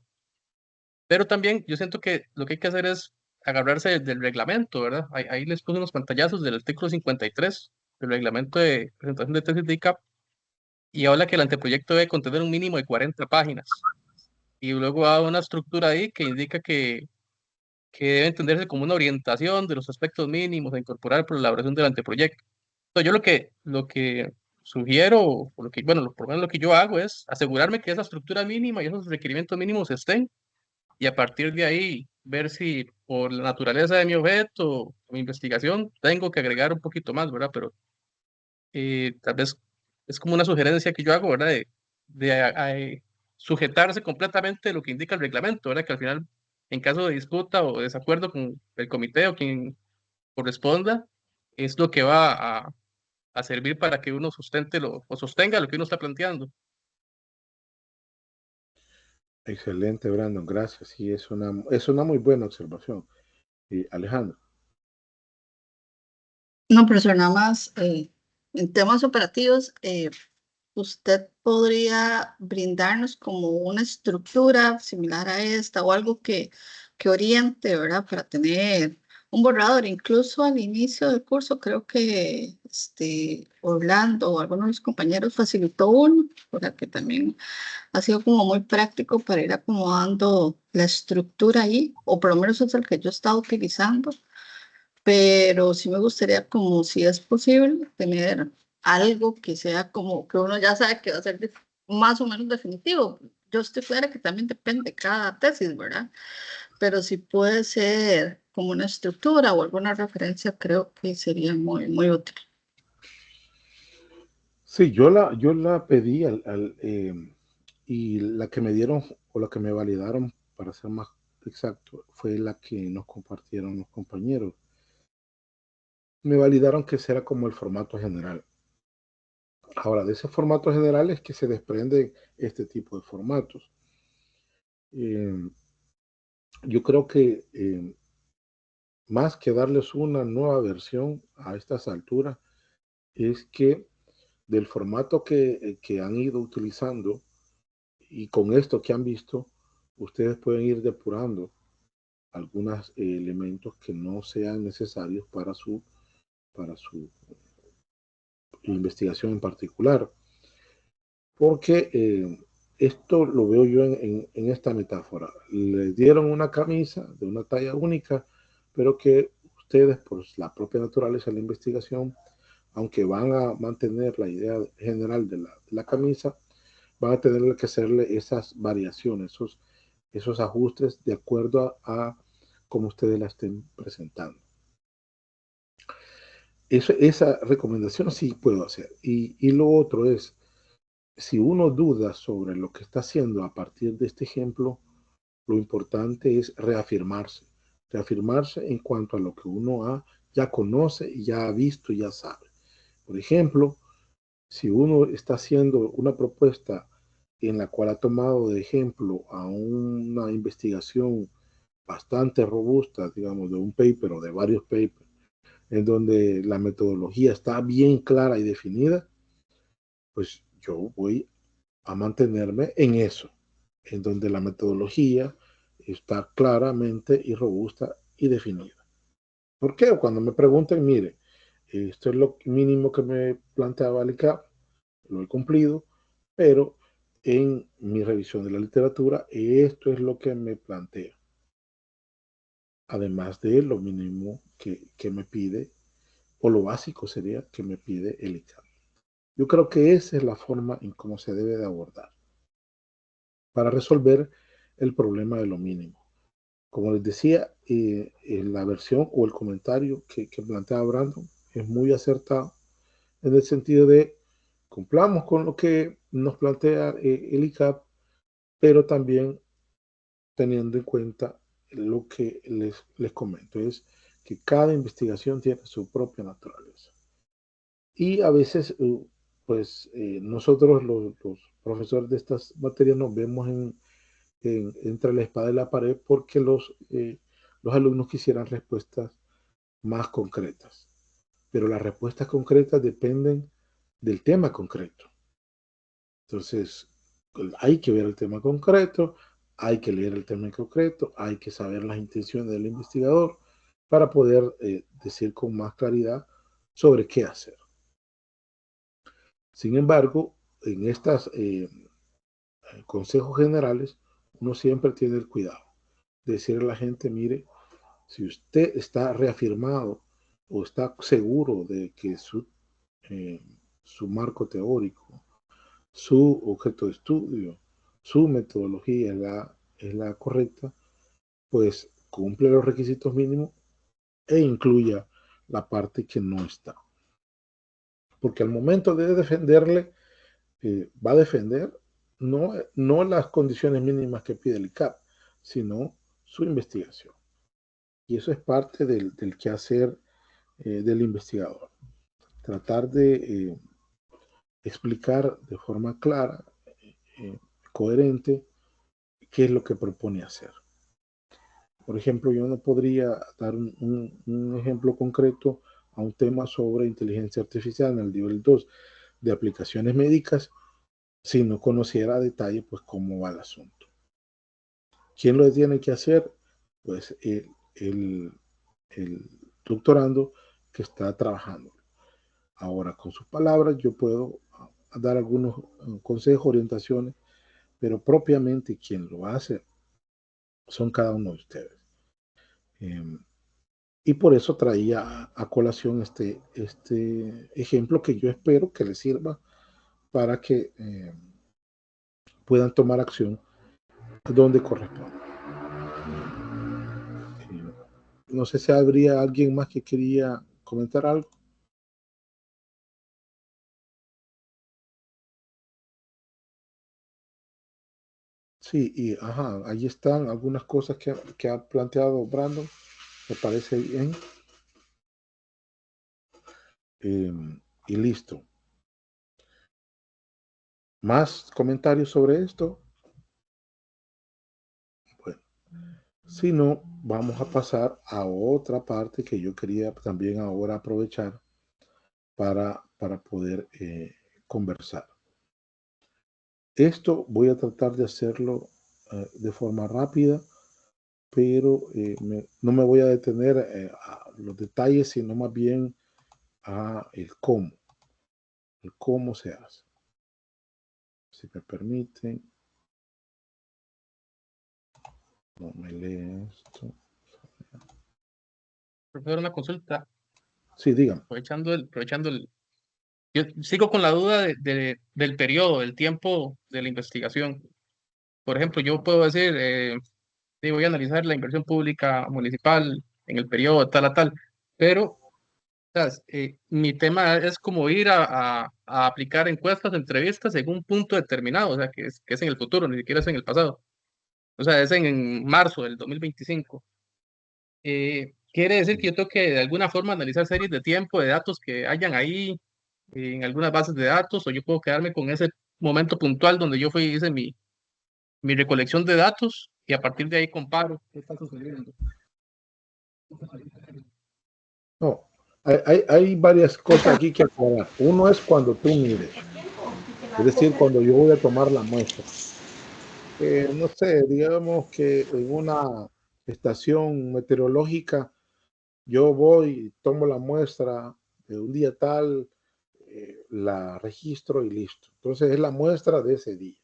Pero también yo siento que lo que hay que hacer es agarrarse del reglamento, ¿verdad? Ahí les puse unos pantallazos del artículo 53 del reglamento de presentación de tesis de ICAP y habla que el anteproyecto debe contener un mínimo de 40 páginas. Y luego da una estructura ahí que indica que debe entenderse como una orientación de los aspectos mínimos a incorporar por la elaboración del anteproyecto. Entonces, yo lo que sugiero, o lo que, bueno, por lo menos lo que yo hago es asegurarme que esa estructura mínima y esos requerimientos mínimos estén, y a partir de ahí ver si por la naturaleza de mi objeto o mi investigación tengo que agregar un poquito más, ¿verdad? Pero tal vez es como una sugerencia que yo hago, ¿verdad? Sujetarse completamente a lo que indica el reglamento, ¿verdad? Que al final, en caso de disputa o desacuerdo con el comité o quien corresponda, es lo que va a servir para que uno o sostenga lo que uno está planteando. Excelente, Brandon, gracias. Sí, es una muy buena observación. Alejandro. No, profesor, nada más en temas operativos, usted podría brindarnos como una estructura similar a esta o algo que oriente, ¿verdad? Para tener un borrador. Incluso al inicio del curso, creo que Orlando o algunos de los compañeros facilitó uno, ¿verdad? Que también ha sido como muy práctico para ir acomodando la estructura ahí, o por lo menos es el que yo he estado utilizando, pero sí me gustaría, como si es posible, tener algo que sea como que uno ya sabe que va a ser más o menos definitivo. Yo estoy clara que también depende de cada tesis, ¿verdad? Pero si puede ser como una estructura o alguna referencia, creo que sería muy, muy útil. Sí, yo la pedí y la que me dieron o la que me validaron, para ser más exacto, fue la que nos compartieron los compañeros. Me validaron que ese era como el formato general. Ahora, de ese formato general es que se desprenden este tipo de formatos. yo creo que más que darles una nueva versión a estas alturas, es que del formato que han ido utilizando y con esto que han visto, ustedes pueden ir depurando algunos elementos que no sean necesarios para su investigación en particular. Porque esto lo veo yo en esta metáfora. Les dieron una camisa de una talla única, pero que ustedes, por la propia naturaleza de la investigación, aunque van a mantener la idea general de la camisa, van a tener que hacerle esas variaciones, esos ajustes de acuerdo a cómo ustedes la estén presentando. Esa recomendación sí puedo hacer. Y lo otro es, si uno duda sobre lo que está haciendo a partir de este ejemplo, lo importante es reafirmarse. Reafirmarse en cuanto a lo que uno ya conoce y ya ha visto y ya sabe. Por ejemplo, si uno está haciendo una propuesta en la cual ha tomado de ejemplo a una investigación bastante robusta, digamos, de un paper o de varios papers, en donde la metodología está bien clara y definida, pues yo voy a mantenerme en eso, en donde la metodología está claramente y robusta y definida. ¿Por qué? Cuando me pregunten, mire, esto es lo mínimo que me planteaba el ICAP, lo he cumplido, pero en mi revisión de la literatura, esto es lo que me plantea. Además de lo mínimo que me pide, o lo básico sería que me pide el ICAP. Yo creo que esa es la forma en cómo se debe de abordar para resolver el problema de lo mínimo. Como les decía, la versión o el comentario que planteaba Brandon es muy acertado en el sentido de cumplamos con lo que nos plantea el ICAP, pero también teniendo en cuenta lo que les comento, es que cada investigación tiene su propia naturaleza. Y a veces, pues nosotros los profesores de estas materias nos vemos entre la espada y la pared porque los alumnos quisieran respuestas más concretas. Pero las respuestas concretas dependen del tema concreto. Entonces, hay que ver el tema concreto, hay que leer el tema en concreto, hay que saber las intenciones del investigador para poder decir con más claridad sobre qué hacer. Sin embargo, en estos consejos generales, uno siempre tiene el cuidado de decirle a la gente, mire, si usted está reafirmado o está seguro de que su marco teórico, su objeto de estudio, su metodología es la correcta, pues cumple los requisitos mínimos e incluya la parte que no está. Porque al momento de defenderle, va a defender no las condiciones mínimas que pide el ICAP, sino su investigación. Y eso es parte del quehacer del investigador. Tratar de explicar de forma clara, coherente, qué es lo que propone hacer. Por ejemplo, yo no podría dar un ejemplo concreto a un tema sobre inteligencia artificial en el nivel 2 de aplicaciones médicas si no conociera a detalle pues cómo va el asunto. ¿Quién lo tiene que hacer? Pues el doctorando que está trabajando. Ahora, con sus palabras, yo puedo dar algunos consejos, orientaciones, pero propiamente quien lo hace son cada uno de ustedes. Y por eso traía a colación este ejemplo que yo espero que les sirva para que puedan tomar acción donde corresponde. No sé si habría alguien más que quería comentar algo. Sí, y ahí están algunas cosas que ha planteado Brandon, me parece bien. Y listo. ¿Más comentarios sobre esto? Bueno, Si no, vamos a pasar a otra parte que yo quería también ahora aprovechar para poder conversar. Esto voy a tratar de hacerlo de forma rápida, pero no me voy a detener a los detalles, sino más bien a el cómo se hace. Si me permiten, no me lee esto. Profesor, una consulta, Sí, dígame. aprovechando yo sigo con la duda del periodo, del tiempo de la investigación. Por ejemplo, yo puedo decir, sí, voy a analizar la inversión pública municipal en el periodo tal a tal, pero ¿sabes? Mi tema es como ir a aplicar encuestas, entrevistas en un punto determinado, o sea, que es en el futuro, ni siquiera es en el pasado. O sea, es en marzo del 2025. Quiere decir que yo tengo que de alguna forma analizar series de tiempo, de datos que hayan ahí en algunas bases de datos, o yo puedo quedarme con ese momento puntual donde yo fui, hice mi recolección de datos y a partir de ahí comparo qué está sucediendo. No, hay varias cosas aquí que aclarar. Uno es cuando tú mides, es decir, cuando yo voy a tomar la muestra. No sé, digamos que en una estación meteorológica yo voy, tomo la muestra de un día tal, la registro y listo. Entonces es la muestra de ese día.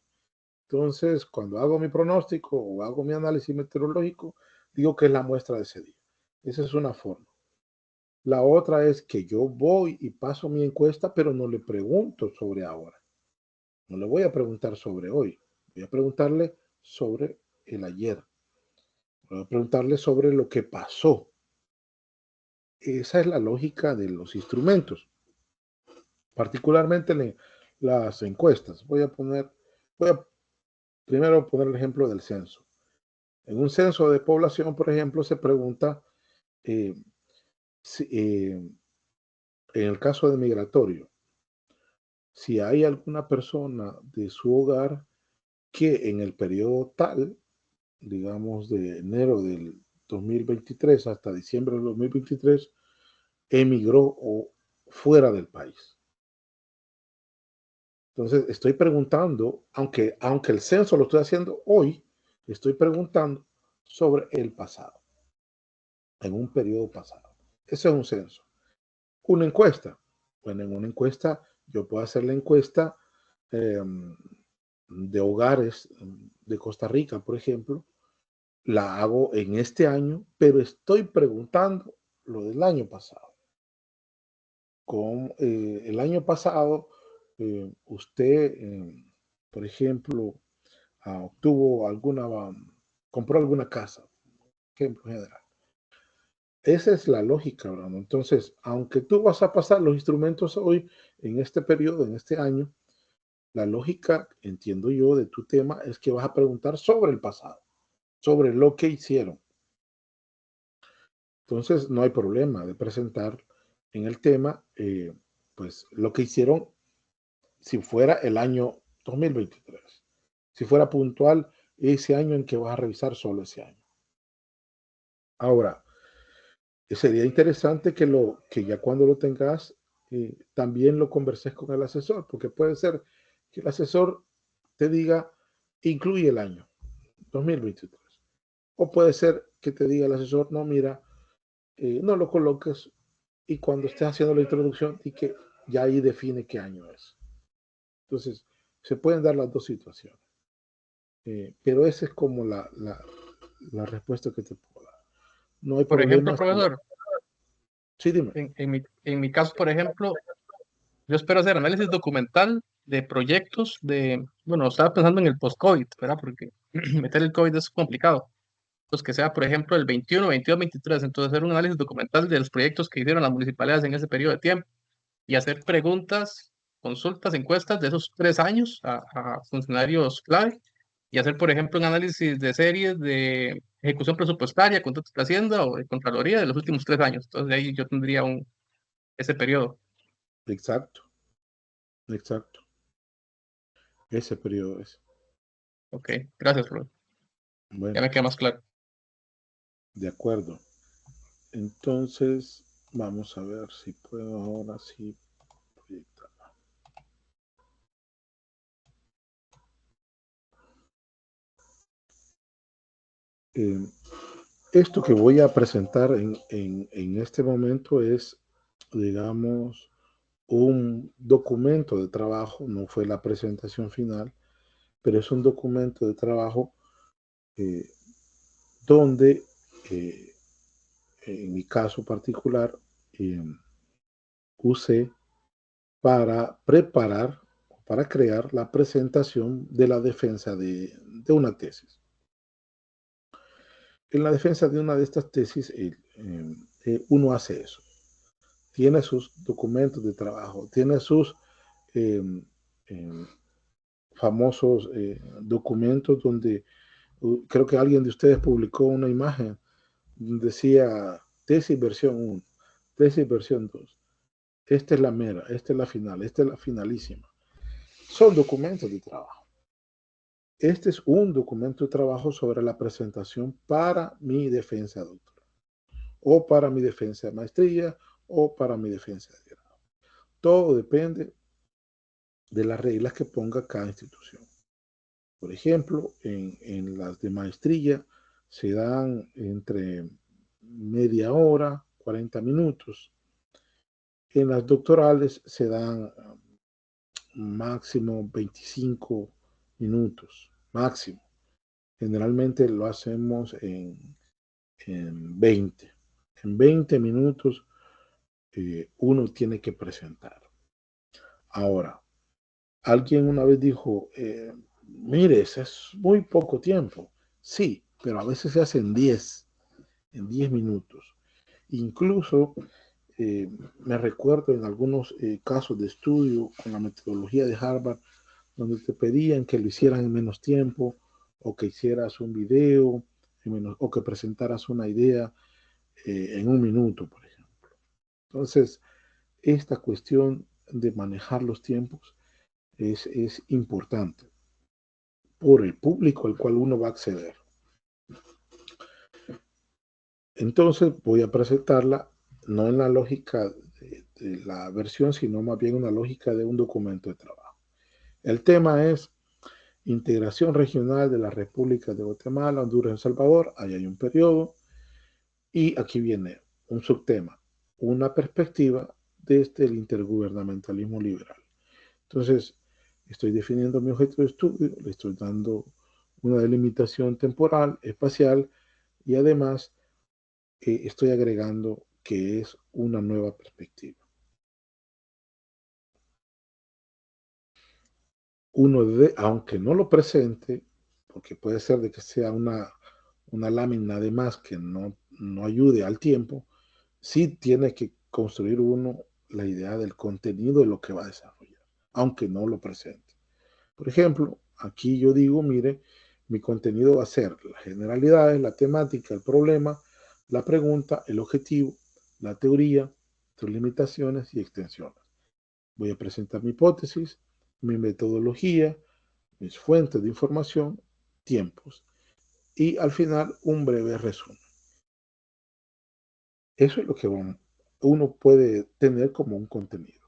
Entonces, cuando hago mi pronóstico o hago mi análisis meteorológico, digo que es la muestra de ese día. Esa es una forma. La otra es que yo voy y paso mi encuesta, pero no le pregunto sobre ahora. No le voy a preguntar sobre hoy. Voy a preguntarle sobre el ayer. Voy a preguntarle sobre lo que pasó. Esa es la lógica de los instrumentos, particularmente las encuestas. Voy a primero poner el ejemplo del censo. En un censo de población, por ejemplo, se pregunta eh, en el caso de migratorio, si hay alguna persona de su hogar que en el periodo tal, digamos de enero del 2023 hasta diciembre del 2023, emigró o fuera del país. Entonces, estoy preguntando, aunque el censo lo estoy haciendo hoy, estoy preguntando sobre el pasado, en un periodo pasado. Ese es un censo. Una encuesta. Bueno, en una encuesta yo puedo hacer la encuesta eh, de hogares de Costa Rica, por ejemplo. La hago en este año, pero estoy preguntando lo del año pasado. Con el año pasado, usted, por ejemplo, obtuvo compró alguna casa, ejemplo general. Esa es la lógica, ¿verdad? Entonces, aunque tú vas a pasar los instrumentos hoy, en este periodo, en este año, la lógica, entiendo yo, de tu tema es que vas a preguntar sobre el pasado, sobre lo que hicieron. Entonces, no hay problema de presentar en el tema, pues, lo que hicieron si fuera el año 2023. Si fuera puntual ese año en que vas a revisar solo ese año. Ahora, sería interesante que ya cuando lo tengas, también lo converses con el asesor, porque puede ser que el asesor te diga, incluye el año 2023. O puede ser que te diga el asesor, no, mira, no lo coloques y cuando estés haciendo la introducción y que ya ahí define qué año es. Entonces, se pueden dar las dos situaciones. Pero esa es como la respuesta que te puedo dar. No hay Por ejemplo, problemas. profesor, Sí, dime. en mi caso, por ejemplo, yo espero hacer análisis documental de proyectos bueno, estaba pensando en el post-COVID, ¿verdad? Porque meter el COVID es complicado. Pues que sea, por ejemplo, el 21, 22, 23. Entonces, hacer un análisis documental de los proyectos que hicieron las municipalidades en ese periodo de tiempo y hacer preguntas, consultas, encuestas de esos 3 años a funcionarios clave y hacer, por ejemplo, un análisis de series de ejecución presupuestaria, contratos de Hacienda o de Contraloría de los últimos 3 años. Entonces, de ahí yo tendría ese periodo. Exacto, exacto. Ese periodo es. Ok, gracias, Flor. Ya Bueno, me queda más claro. De acuerdo. Entonces, vamos a ver si puedo ahora sí proyectar. Esto que voy a presentar en este momento es, digamos, un documento de trabajo, no fue la presentación final, pero es un documento de trabajo donde, en mi caso particular, usé para preparar, para crear la presentación de la defensa de una tesis. En la defensa de una de estas tesis, uno hace eso. Tiene sus documentos de trabajo, tiene sus eh, eh, famosos documentos donde creo que alguien de ustedes publicó una imagen donde decía tesis versión 1, tesis versión 2. Esta es la mera, esta es la final, esta es la finalísima. Son documentos de trabajo. Este es un documento de trabajo sobre la presentación para mi defensa doctoral, o para mi defensa de maestría, o para mi defensa de grado. Todo depende de las reglas que ponga cada institución. Por ejemplo, en las de maestría se dan entre media hora, 40 minutos. En las doctorales se dan máximo 25 minutos, máximo. Generalmente lo hacemos en 20. En 20 minutos uno tiene que presentar. Ahora, alguien una vez dijo, mire, ese es muy poco tiempo. Sí, pero a veces se hace en 10 minutos. Incluso me recuerdo en algunos casos de estudio con la metodología de Harvard, donde te pedían que lo hicieran en menos tiempo, o que hicieras un video, o que presentaras una idea en 1 minuto, por ejemplo. Entonces, esta cuestión de manejar los tiempos es importante por el público al cual uno va a acceder. Entonces voy a presentarla no en la lógica de la versión, sino más bien una lógica de un documento de trabajo. El tema es integración regional de la República de Guatemala, Honduras y El Salvador. Ahí hay un periodo. Y aquí viene un subtema, una perspectiva desde el intergubernamentalismo liberal. Entonces, estoy definiendo mi objeto de estudio, le estoy dando una delimitación temporal, espacial, y además estoy agregando que es una nueva perspectiva. Uno debe, aunque no lo presente, porque puede ser de que sea una lámina de más que no ayude al tiempo, sí tiene que construir uno la idea del contenido de lo que va a desarrollar, aunque no lo presente. Por ejemplo, aquí yo digo, mire, mi contenido va a ser las generalidades, la temática, el problema, la pregunta, el objetivo, la teoría, sus limitaciones y extensiones. Voy a presentar mi hipótesis, mi metodología, mis fuentes de información, tiempos y al final un breve resumen. Eso es lo que uno puede tener como un contenido.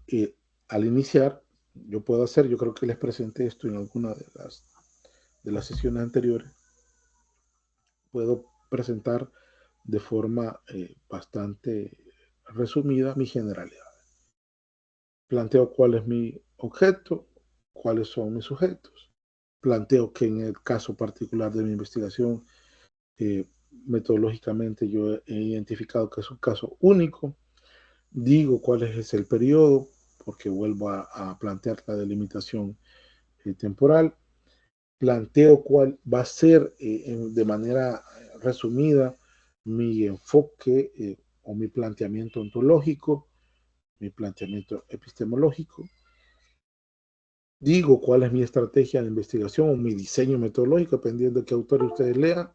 Y al iniciar, yo creo que les presenté esto en alguna de las sesiones anteriores, puedo presentar de forma bastante resumida mi generalidad. Planteo cuál es mi objeto, cuáles son mis sujetos. Planteo que en el caso particular de mi investigación, metodológicamente yo he identificado que es un caso único. Digo cuál es el periodo, porque vuelvo a plantear la delimitación temporal. Planteo cuál va a ser de manera resumida mi enfoque o mi planteamiento ontológico, mi planteamiento epistemológico. Digo cuál es mi estrategia de investigación o mi diseño metodológico, dependiendo de qué autor ustedes lean.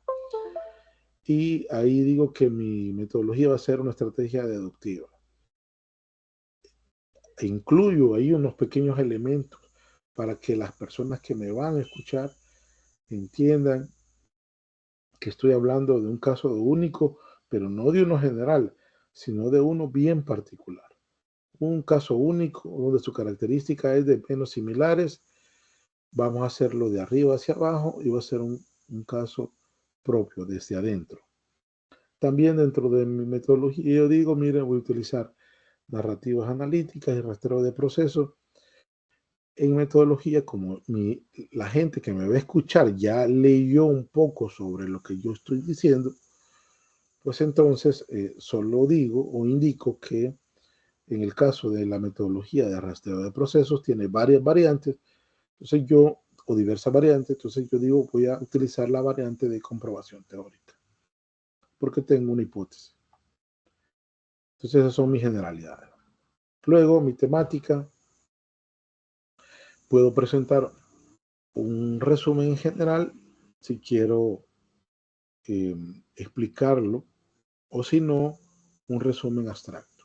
Y ahí digo que mi metodología va a ser una estrategia deductiva. E incluyo ahí unos pequeños elementos para que las personas que me van a escuchar entiendan que estoy hablando de un caso único, pero no de uno general, sino de uno bien particular. Un caso único donde su característica es de menos similares. Vamos a hacerlo de arriba hacia abajo y va a ser un caso propio desde adentro. También dentro de mi metodología yo digo, miren, voy a utilizar narrativas analíticas y rastreo de procesos. En metodología, como la gente que me va a escuchar ya leyó un poco sobre lo que yo estoy diciendo, pues entonces solo digo o indico que en el caso de la metodología de rastreo de procesos tiene varias variantes, entonces o diversas variantes, entonces yo digo voy a utilizar la variante de comprobación teórica, porque tengo una hipótesis. Entonces esas son mis generalidades. Luego mi temática, puedo presentar un resumen en general si quiero explicarlo, o si no, un resumen abstracto.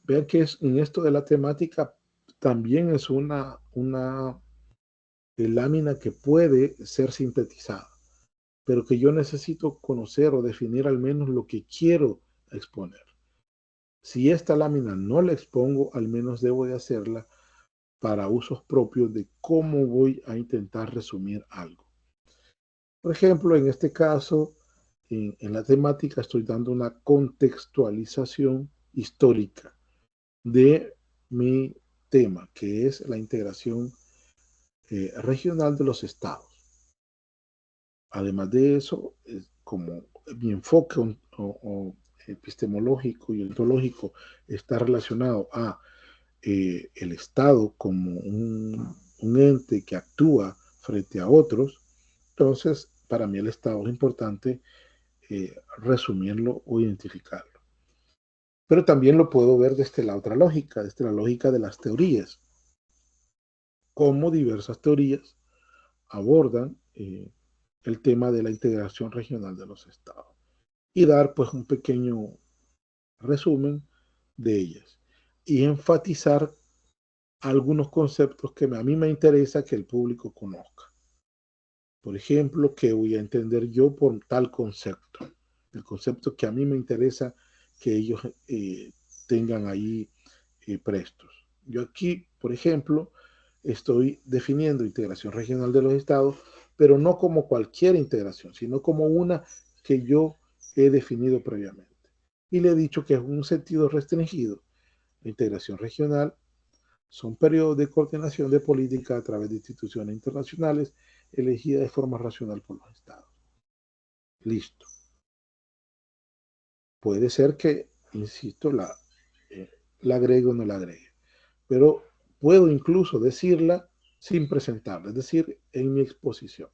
Vean que en esto de la temática también es una lámina que puede ser sintetizada, pero que yo necesito conocer o definir al menos lo que quiero exponer. Si esta lámina no la expongo, al menos debo de hacerla para usos propios de cómo voy a intentar resumir algo. Por ejemplo, en este caso, en la temática estoy dando una contextualización histórica de mi tema, que es la integración regional de los estados. Además de eso, como mi enfoque o epistemológico y ontológico está relacionado a el Estado como un ente que actúa frente a otros, entonces para mí el Estado es importante resumirlo o identificarlo. Pero también lo puedo ver desde la otra lógica, desde la lógica de las teorías, cómo diversas teorías abordan el tema de la integración regional de los estados y dar pues un pequeño resumen de ellas y enfatizar algunos conceptos que a mí me interesa que el público conozca. Por ejemplo, ¿qué voy a entender yo por tal concepto? El concepto que a mí me interesa que ellos tengan ahí prestos. Yo aquí, por ejemplo, estoy definiendo integración regional de los estados, pero no como cualquier integración, sino como una que yo he definido previamente. Y le he dicho que es un sentido restringido. La integración regional son periodos de coordinación de política a través de instituciones internacionales elegidas de forma racional por los estados. Listo. Puede ser que, insisto, la agregue o no la agregue, pero puedo incluso decirla sin presentarla, es decir, en mi exposición.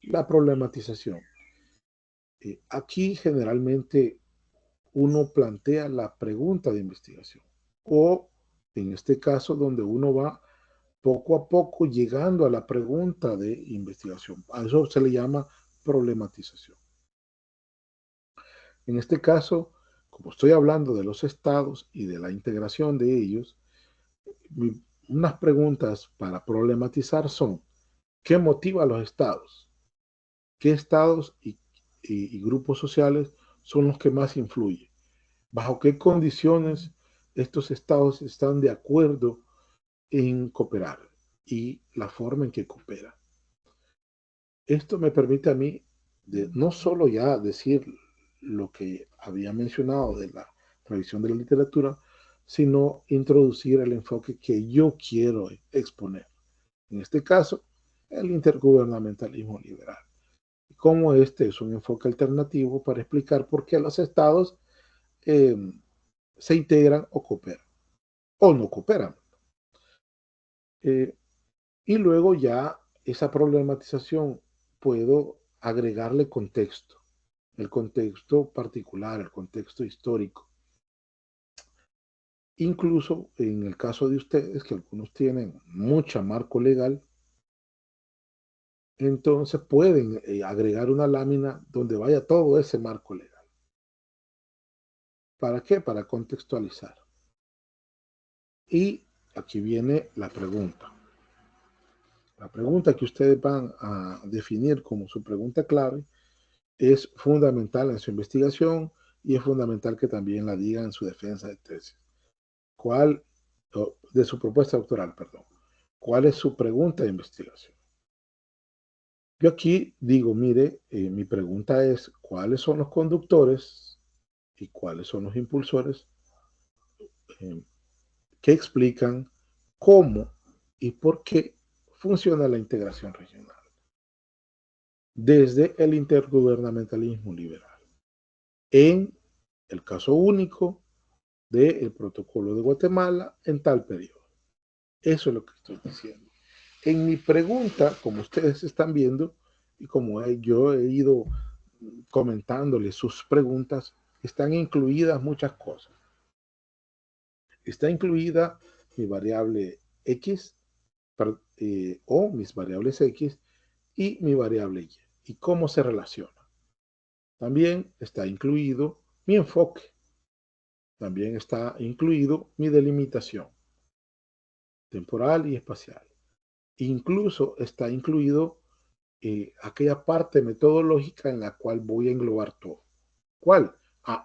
La problematización. Aquí generalmente uno plantea la pregunta de investigación o en este caso donde uno va poco a poco llegando a la pregunta de investigación. A eso se le llama problematización. En este caso, como estoy hablando de los estados y de la integración de ellos, unas preguntas para problematizar son, ¿qué motiva a los estados? ¿Qué estados y grupos sociales son los que más influyen? ¿Bajo qué condiciones estos estados están de acuerdo en cooperar y la forma en que cooperan? Esto me permite a mí de no solo ya decir lo que había mencionado de la revisión de la literatura, sino introducir el enfoque que yo quiero exponer. En este caso, el intergubernamentalismo liberal. Como este es un enfoque alternativo para explicar por qué los estados se integran o cooperan, o no cooperan. Y luego ya esa problematización puedo agregarle contexto, el contexto particular, el contexto histórico. Incluso en el caso de ustedes, que algunos tienen mucho marco legal, entonces pueden agregar una lámina donde vaya todo ese marco legal. ¿Para qué? Para contextualizar. Y aquí viene la pregunta. La pregunta que ustedes van a definir como su pregunta clave es fundamental en su investigación y es fundamental que también la diga en su defensa de tesis. De su propuesta doctoral, perdón. ¿Cuál es su pregunta de investigación? Yo aquí digo, mire, mi pregunta es, ¿cuáles son los conductores y cuáles son los impulsores que explican cómo y por qué funciona la integración regional desde el intergubernamentalismo liberal? En el caso único del protocolo de Guatemala en tal periodo. Eso es lo que estoy diciendo. En mi pregunta, como ustedes están viendo, y como yo he ido comentándole sus preguntas, están incluidas muchas cosas. Está incluida mi variable X o mis variables X y mi variable Y. ¿Y cómo se relaciona? También está incluido mi enfoque. También está incluido mi delimitación temporal y espacial. Incluso está incluido aquella parte metodológica en la cual voy a englobar todo. ¿Cuál?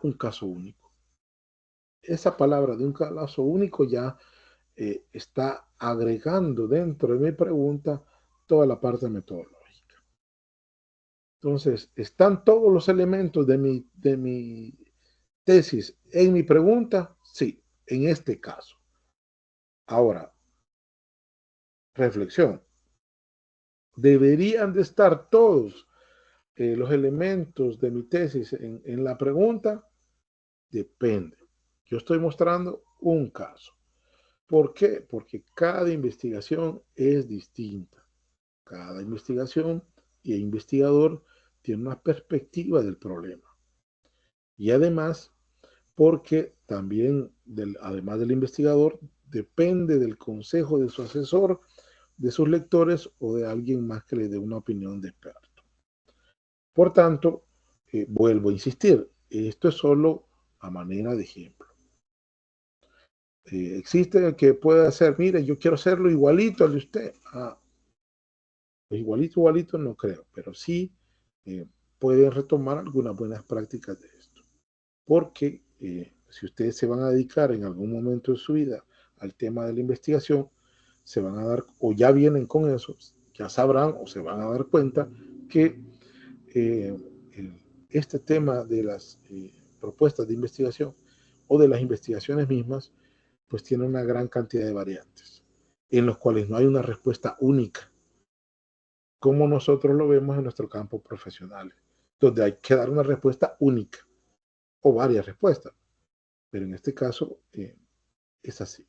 Un caso único. Esa palabra de un caso único ya está agregando dentro de mi pregunta toda la parte metodológica. Entonces, ¿están todos los elementos de mi tesis en mi pregunta? Sí, en este caso. Ahora, reflexión. ¿Deberían de estar todos los elementos de mi tesis en la pregunta? Depende. Yo estoy mostrando un caso. ¿Por qué? Porque cada investigación es distinta. Cada investigación y investigador tiene una perspectiva del problema. Y además, porque también, además del investigador, depende del consejo de su asesor, de sus lectores o de alguien más que le dé una opinión de experto. Por tanto, vuelvo a insistir, esto es solo a manera de ejemplo. Existe el que pueda hacer, mire, yo quiero hacerlo igualito al de usted. Igualito no creo, pero sí pueden retomar algunas buenas prácticas de esto. Porque si ustedes se van a dedicar en algún momento de su vida al tema de la investigación, se van a dar, o ya vienen con eso, ya sabrán o se van a dar cuenta que este tema de las propuestas de investigación o de las investigaciones mismas, pues tiene una gran cantidad de variantes, en los cuales no hay una respuesta única, como nosotros lo vemos en nuestro campo profesional, donde hay que dar una respuesta única o varias respuestas, pero en este caso es así.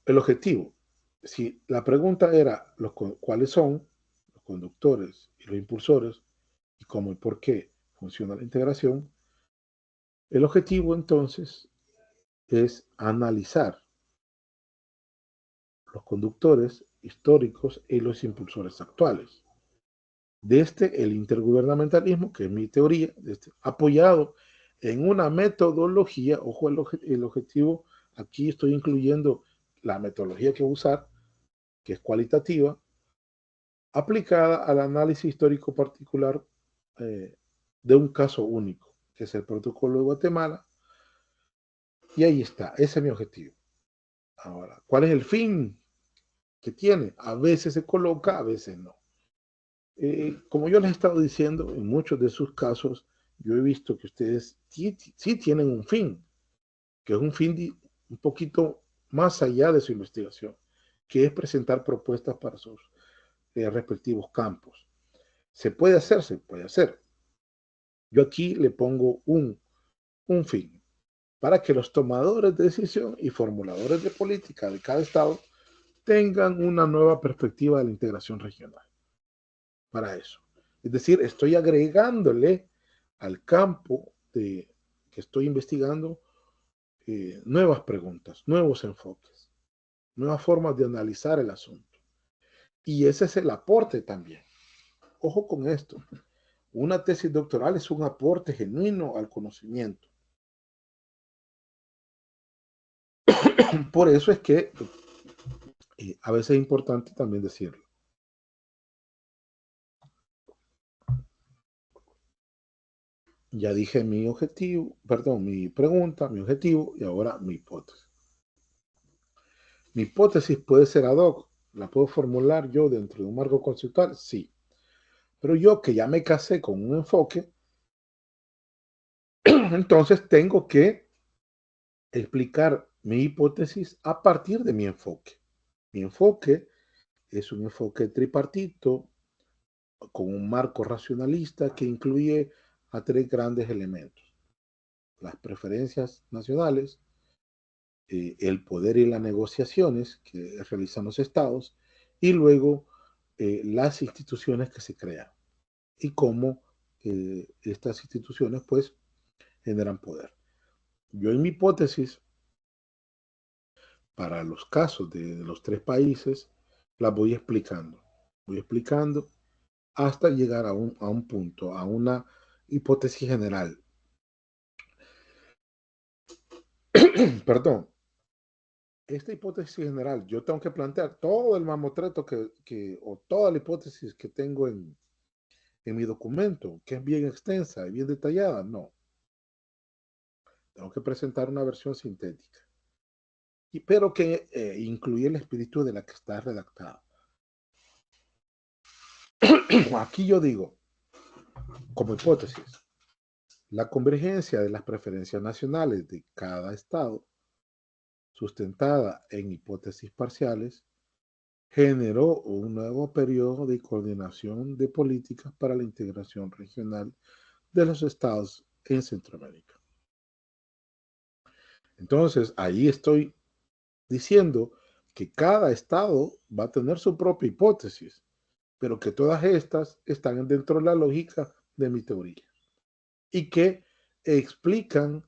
El objetivo, si la pregunta era cuáles son los conductores y los impulsores y cómo y por qué funciona la integración, el objetivo entonces es analizar los conductores históricos y los impulsores actuales. Desde el intergubernamentalismo, que es mi teoría, apoyado en una metodología, ojo, el objetivo, aquí estoy incluyendo la metodología que voy a usar, que es cualitativa, aplicada al análisis histórico particular de un caso único, que es el protocolo de Guatemala, y ahí está, ese es mi objetivo. Ahora, ¿cuál es el fin que tiene? A veces se coloca, a veces no. Como yo les he estado diciendo, en muchos de sus casos, yo he visto que ustedes sí tienen un fin, que es un fin un poquito más allá de su investigación, que es presentar propuestas para sus respectivos campos. ¿Se puede hacer? Se puede hacer. Yo aquí le pongo un fin, para que los tomadores de decisión y formuladores de política de cada estado tengan una nueva perspectiva de la integración regional. Para eso. Es decir, estoy agregándole al campo que estoy investigando nuevas preguntas, nuevos enfoques, nuevas formas de analizar el asunto. Y ese es el aporte también. Ojo con esto. Una tesis doctoral es un aporte genuino al conocimiento. Por eso es que a veces es importante también decirlo. Ya dije mi objetivo, perdón, mi pregunta, mi objetivo y ahora mi hipótesis. Mi hipótesis puede ser ad hoc, la puedo formular yo dentro de un marco conceptual, sí. Pero yo que ya me casé con un enfoque, entonces tengo que explicar mi hipótesis a partir de mi enfoque. Mi enfoque es un enfoque tripartito con un marco racionalista que incluye a tres grandes elementos: las preferencias nacionales, el poder y las negociaciones que realizan los estados, y luego las instituciones que se crean y cómo estas instituciones pues generan poder. Yo en mi hipótesis, para los casos de los tres países, las voy explicando hasta llegar a un punto, a una hipótesis general. Perdón. Esta hipótesis general, yo tengo que plantear todo el mamotreto o toda la hipótesis que tengo en mi documento, que es bien extensa y bien detallada. No. Tengo que presentar una versión sintética, pero que incluye el espíritu de la que está redactada. Aquí yo digo, como hipótesis, la convergencia de las preferencias nacionales de cada estado, sustentada en hipótesis parciales, generó un nuevo periodo de coordinación de políticas para la integración regional de los estados en Centroamérica. Entonces, ahí estoy diciendo que cada estado va a tener su propia hipótesis, pero que todas estas están dentro de la lógica de mi teoría y que explican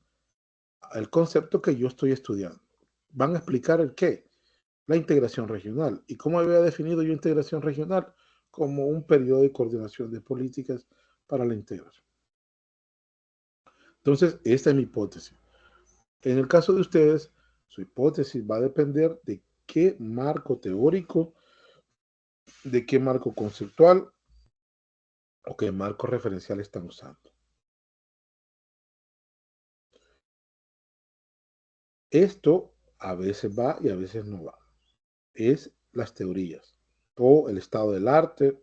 el concepto que yo estoy estudiando. Van a explicar el qué, la integración regional. ¿Y cómo había definido yo integración regional? Como un periodo de coordinación de políticas para la integración. Entonces, esta es mi hipótesis. En el caso de ustedes, su hipótesis va a depender de qué marco teórico, de qué marco conceptual o qué marco referencial están usando. Esto a veces va y a veces no va. Es las teorías o el estado del arte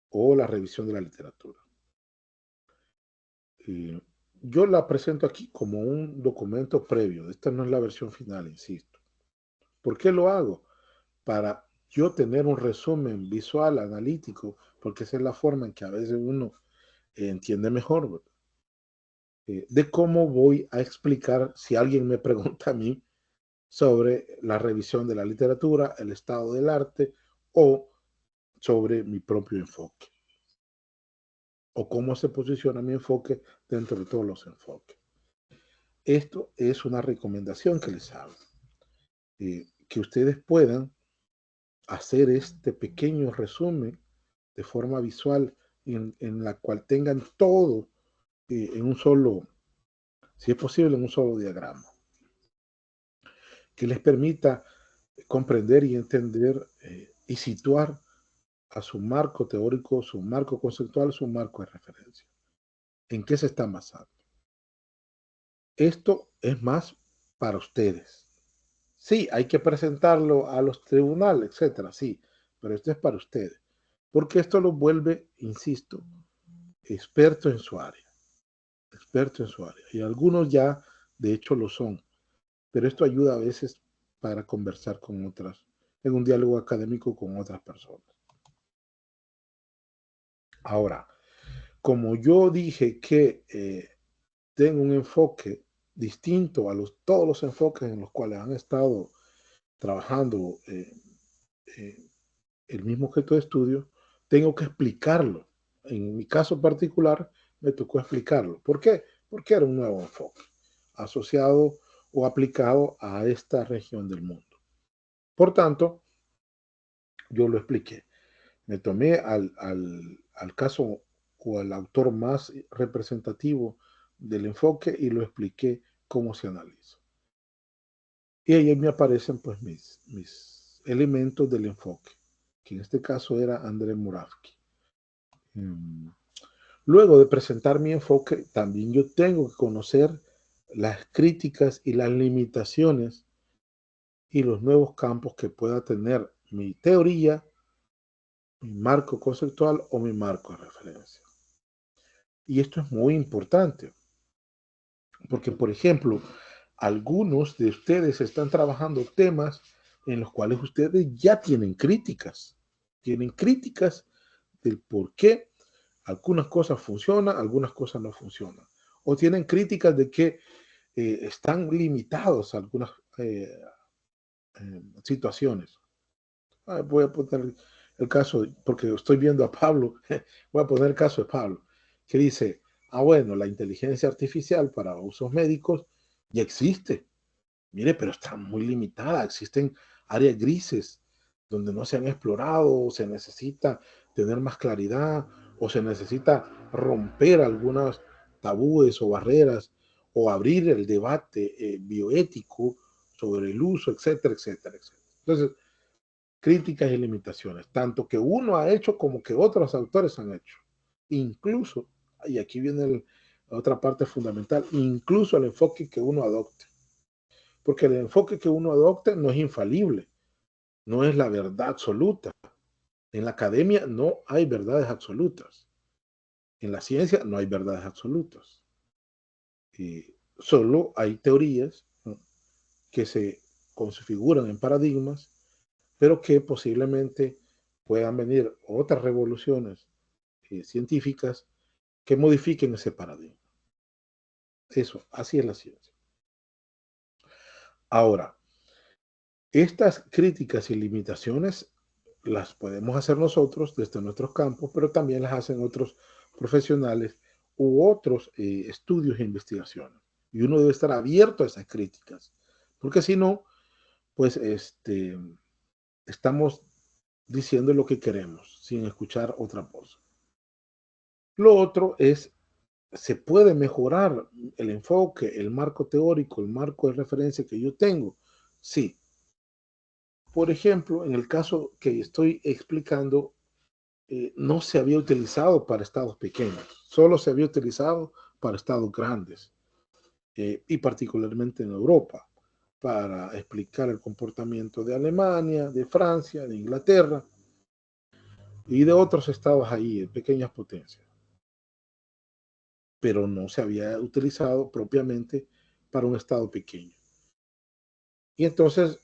o la revisión de la literatura. Yo la presento aquí como un documento previo. Esta no es la versión final, insisto. ¿Por qué lo hago? Para yo tener un resumen visual, analítico, porque esa es la forma en que a veces uno entiende mejor, ¿verdad? De cómo voy a explicar si alguien me pregunta a mí sobre la revisión de la literatura, el estado del arte o sobre mi propio enfoque o cómo se posiciona mi enfoque dentro de todos los enfoques. Esto es una recomendación que les hago, que ustedes puedan hacer este pequeño resumen de forma visual en la cual tengan todo en un solo, si es posible, en un solo diagrama, que les permita comprender y entender y situar a su marco teórico, su marco conceptual, su marco de referencia. ¿En qué se está basando? Esto es más para ustedes. Sí, hay que presentarlo a los tribunales, etcétera, sí, pero esto es para ustedes, porque esto los vuelve, insisto, expertos en su área, y algunos ya, de hecho, lo son, pero esto ayuda a veces para conversar con otras, en un diálogo académico con otras personas. Ahora, como yo dije que tengo un enfoque distinto a todos los enfoques en los cuales han estado trabajando el mismo objeto de estudio, tengo que explicarlo. En mi caso particular, me tocó explicarlo. ¿Por qué? Porque era un nuevo enfoque asociado o aplicado a esta región del mundo. Por tanto, yo lo expliqué. Me tomé al caso o al autor más representativo del enfoque y lo expliqué cómo se analiza. Y ahí me aparecen pues mis elementos del enfoque, que en este caso era André Muravsky. Luego de presentar mi enfoque, también yo tengo que conocer las críticas y las limitaciones y los nuevos campos que pueda tener mi teoría, mi marco conceptual o mi marco de referencia. Y esto es muy importante, porque, por ejemplo, algunos de ustedes están trabajando temas en los cuales ustedes ya tienen críticas del por qué algunas cosas funcionan, algunas cosas no funcionan. O tienen críticas de que están limitados a algunas situaciones. Voy a poner el caso, porque estoy viendo a Pablo, voy a poner el caso de Pablo, que dice, bueno, la inteligencia artificial para usos médicos ya existe. Mire, pero está muy limitada. Existen áreas grises donde no se han explorado, o se necesita tener más claridad, o se necesita romper algunas tabúes o barreras, o abrir el debate bioético sobre el uso, etcétera, etcétera, etcétera. Entonces, críticas y limitaciones, tanto que uno ha hecho como que otros autores han hecho. Incluso, y aquí viene la otra parte fundamental, incluso el enfoque que uno adopte. Porque el enfoque que uno adopte no es infalible, no es la verdad absoluta. En la academia no hay verdades absolutas. En la ciencia no hay verdades absolutas. Solo hay teorías, ¿no?, que se configuran en paradigmas, pero que posiblemente puedan venir otras revoluciones científicas que modifiquen ese paradigma. Eso, así es la ciencia. Ahora, estas críticas y limitaciones las podemos hacer nosotros desde nuestros campos, pero también las hacen otros profesionales u otros estudios e investigaciones. Y uno debe estar abierto a esas críticas, porque si no, pues estamos diciendo lo que queremos sin escuchar otra voz. Lo otro es, se puede mejorar el enfoque, el marco teórico, el marco de referencia que yo tengo. Sí. Por ejemplo, en el caso que estoy explicando, no se había utilizado para estados pequeños, solo se había utilizado para estados grandes, y particularmente en Europa, para explicar el comportamiento de Alemania, de Francia, de Inglaterra y de otros estados ahí, de pequeñas potencias. Pero no se había utilizado propiamente para un estado pequeño. Y entonces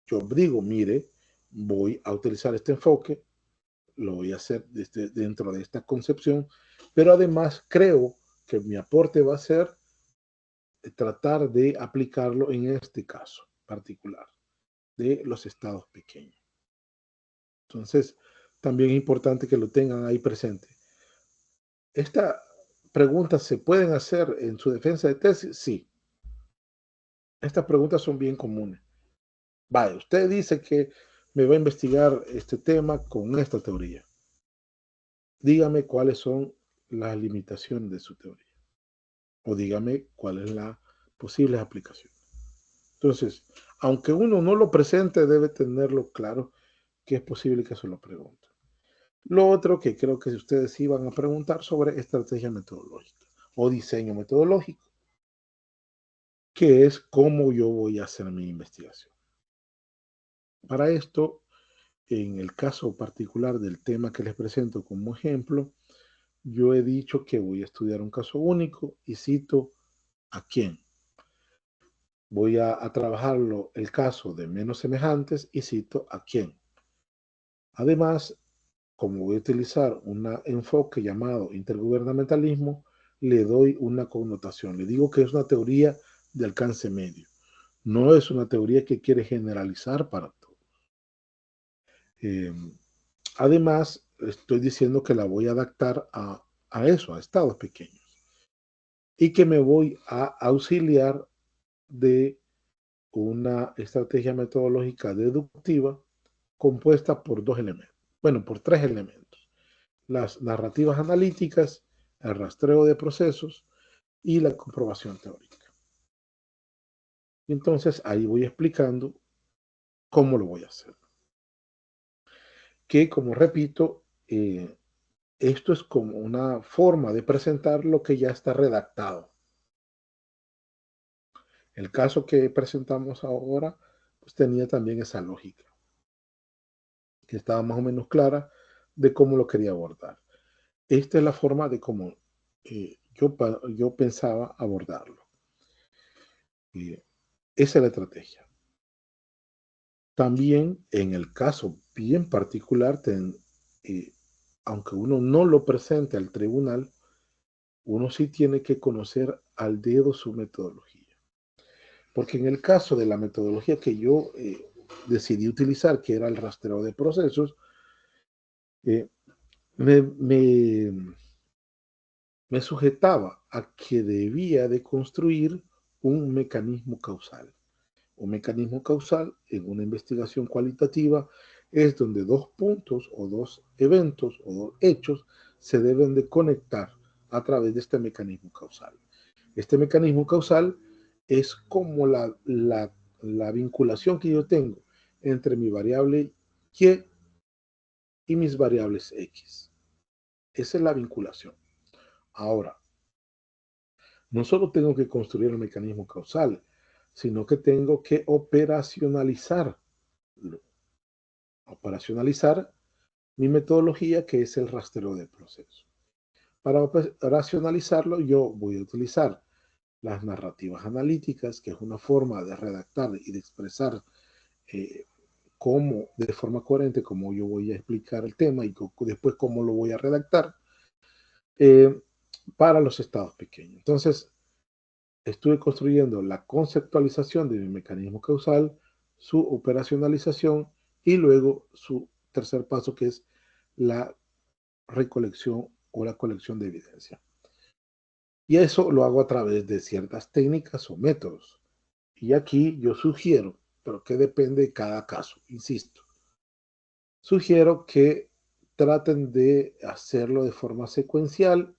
yo digo, mire, voy a utilizar este enfoque, lo voy a hacer dentro de esta concepción, pero además creo que mi aporte va a ser tratar de aplicarlo en este caso particular de los estados pequeños. Entonces, también es importante que lo tengan ahí presente. Esta preguntas se pueden hacer en su defensa de tesis, sí. Estas preguntas son bien comunes. Vaya, usted dice que me va a investigar este tema con esta teoría. Dígame cuáles son las limitaciones de su teoría. O dígame cuál es la posible aplicación. Entonces, aunque uno no lo presente, debe tenerlo claro que es posible que se lo pregunte. Lo otro que creo que ustedes sí van a preguntar sobre estrategia metodológica o diseño metodológico, que es cómo yo voy a hacer mi investigación. Para esto, en el caso particular del tema que les presento como ejemplo, yo he dicho que voy a estudiar un caso único y cito a quién. Voy a trabajarlo el caso de menos semejantes y cito a quién. Además, como voy a utilizar un enfoque llamado intergubernamentalismo, le doy una connotación. Le digo que es una teoría de alcance medio. No es una teoría que quiere generalizar para todos. Además, estoy diciendo que la voy a adaptar a eso, a estados pequeños. Y que me voy a auxiliar de una estrategia metodológica deductiva compuesta por dos elementos. Bueno, por tres elementos. Las narrativas analíticas, el rastreo de procesos y la comprobación teórica. Y entonces ahí voy explicando cómo lo voy a hacer. Que, como repito, esto es como una forma de presentar lo que ya está redactado. El caso que presentamos ahora, pues tenía también esa lógica, que estaba más o menos clara de cómo lo quería abordar. Esta es la forma de cómo yo pensaba abordarlo. Esa es la estrategia. También en el caso bien particular, aunque uno no lo presente al tribunal, uno sí tiene que conocer al dedo su metodología. Porque en el caso de la metodología que yo decidí utilizar, que era el rastreo de procesos, me sujetaba a que debía de construir un mecanismo causal. Un mecanismo causal en una investigación cualitativa es donde dos puntos o dos eventos o dos hechos se deben de conectar a través de este mecanismo causal. Este mecanismo causal es como la vinculación que yo tengo entre mi variable y y mis variables x. Esa es la vinculación. Ahora, no solo tengo que construir el mecanismo causal, sino que tengo que operacionalizar mi metodología, que es el rastreo de procesos. Para operacionalizarlo, yo voy a utilizar las narrativas analíticas, que es una forma de redactar y de expresar cómo, de forma coherente, cómo yo voy a explicar el tema y después cómo lo voy a redactar para los estados pequeños. Entonces, estuve construyendo la conceptualización de mi mecanismo causal, su operacionalización y luego su tercer paso, que es la recolección o la colección de evidencia. Y eso lo hago a través de ciertas técnicas o métodos. Y aquí yo sugiero, pero que depende de cada caso, insisto, sugiero que traten de hacerlo de forma secuencial,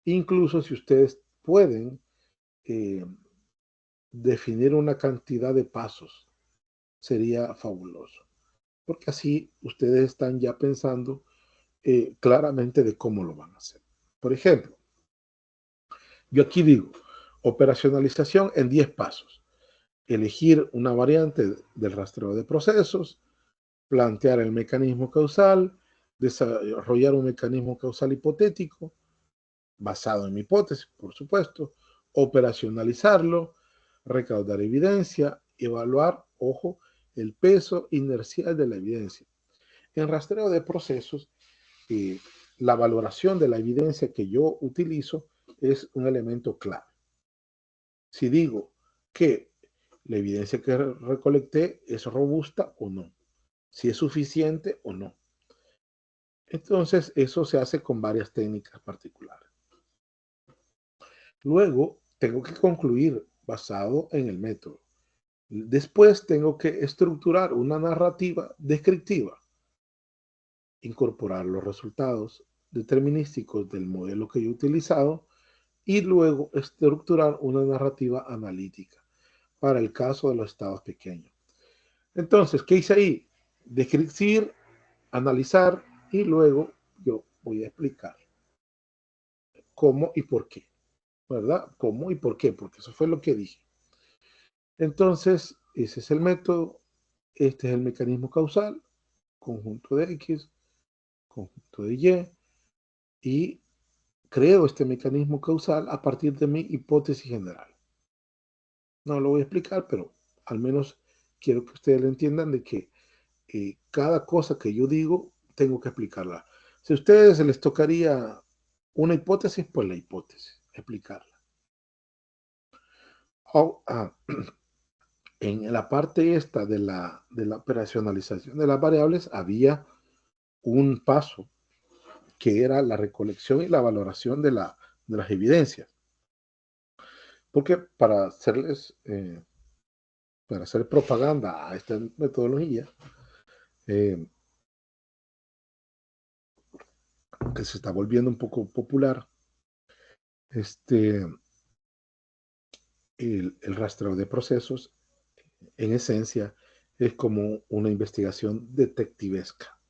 incluso si ustedes pueden definir una cantidad de pasos, sería fabuloso, porque así ustedes están ya pensando claramente de cómo lo van a hacer. Por ejemplo, yo aquí digo, operacionalización en 10 pasos. Elegir una variante del rastreo de procesos, plantear el mecanismo causal, desarrollar un mecanismo causal hipotético, basado en mi hipótesis, por supuesto, operacionalizarlo, recaudar evidencia, evaluar, ojo, el peso inercial de la evidencia. En rastreo de procesos, la valoración de la evidencia que yo utilizo es un elemento clave. Si digo que la evidencia que recolecté es robusta o no, si es suficiente o no. Entonces, eso se hace con varias técnicas particulares. Luego, tengo que concluir basado en el método. Después, tengo que estructurar una narrativa descriptiva, incorporar los resultados determinísticos del modelo que yo he utilizado y luego estructurar una narrativa analítica para el caso de los estados pequeños. Entonces, ¿qué hice ahí? Describir, analizar y luego yo voy a explicar cómo y por qué, ¿verdad? ¿Cómo y por qué? Porque eso fue lo que dije. Entonces, ese es el método, este es el mecanismo causal, conjunto de X, conjunto de y creo este mecanismo causal a partir de mi hipótesis general. No lo voy a explicar, pero al menos quiero que ustedes lo entiendan de que cada cosa que yo digo, tengo que explicarla. Si a ustedes les tocaría una hipótesis, pues la hipótesis, explicarla. En la parte esta de la operacionalización de las variables había un paso que era la recolección y la valoración de las evidencias. Porque para hacer propaganda a esta metodología, que se está volviendo un poco popular, el rastreo de procesos, en esencia, es como una investigación detectivesca,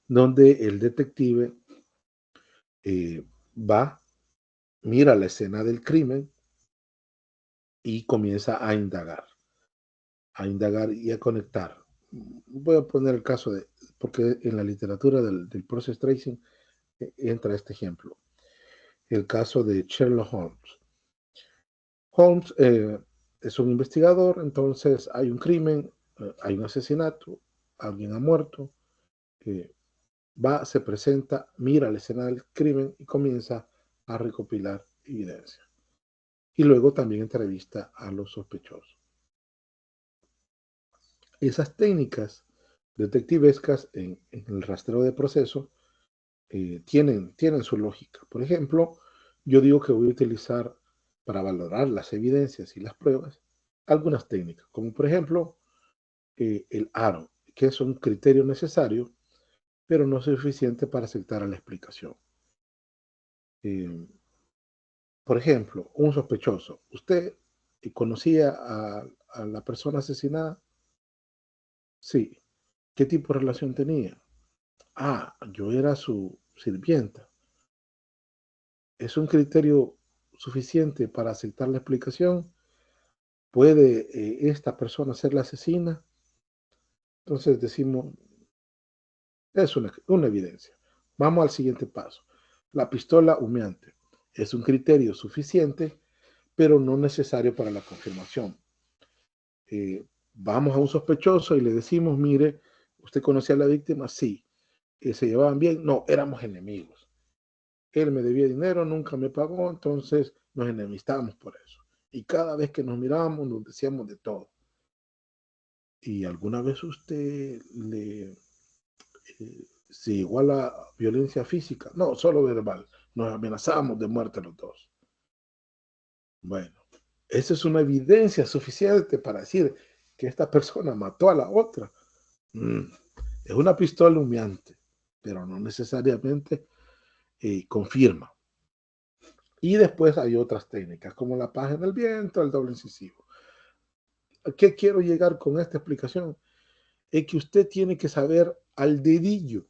donde el detective va, mira la escena del crimen y comienza a indagar y a conectar. Voy a poner el caso de, porque en la literatura del process tracing entra este ejemplo, el caso de Sherlock Holmes. Holmes es un investigador, entonces hay un crimen, hay un asesinato, alguien ha muerto, va, se presenta, mira la escena del crimen y comienza a recopilar evidencia. Y luego también entrevista a los sospechosos. Esas técnicas detectivescas en el rastreo de proceso tienen su lógica. Por ejemplo, yo digo que voy a utilizar para valorar las evidencias y las pruebas algunas técnicas, como por ejemplo el aro, que es un criterio necesario, pero no suficiente para aceptar a la explicación. Por ejemplo, un sospechoso. ¿Usted conocía a la persona asesinada? Sí. ¿Qué tipo de relación tenía? Ah, yo era su sirvienta. ¿Es un criterio suficiente para aceptar la explicación? ¿Puede esta persona ser la asesina? Entonces decimos, es una evidencia. Vamos al siguiente paso. La pistola humeante es un criterio suficiente, pero no necesario para la confirmación. Vamos a un sospechoso y le decimos, mire, ¿usted conocía a la víctima? Sí. ¿Se llevaban bien? No, éramos enemigos. Él me debía dinero, nunca me pagó, entonces nos enemistábamos por eso. Y cada vez que nos mirábamos nos decíamos de todo. ¿Y alguna vez usted se llegó a la violencia física? No, solo verbal. Nos amenazábamos de muerte los dos. Bueno, esa es una evidencia suficiente para decir que esta persona mató a la otra. Es una pistola humeante, pero no necesariamente confirma. Y después hay otras técnicas, como la paja en el viento, el doble incisivo. ¿A qué quiero llegar con esta explicación? Es que usted tiene que saber al dedillo,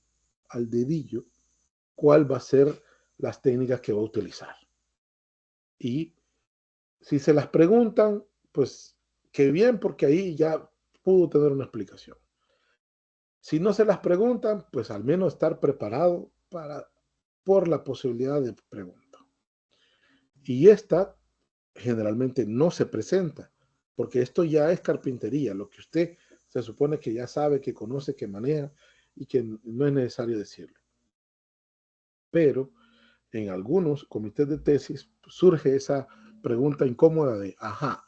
cuál va a ser las técnicas que va a utilizar. Y si se las preguntan, pues qué bien, porque ahí ya pudo tener una explicación. Si no se las preguntan, pues al menos estar preparado por la posibilidad de pregunta. Y esta generalmente no se presenta, porque esto ya es carpintería, lo que usted se supone que ya sabe, que conoce, que maneja y que no es necesario decirlo. Pero en algunos comités de tesis surge esa pregunta incómoda de, ajá,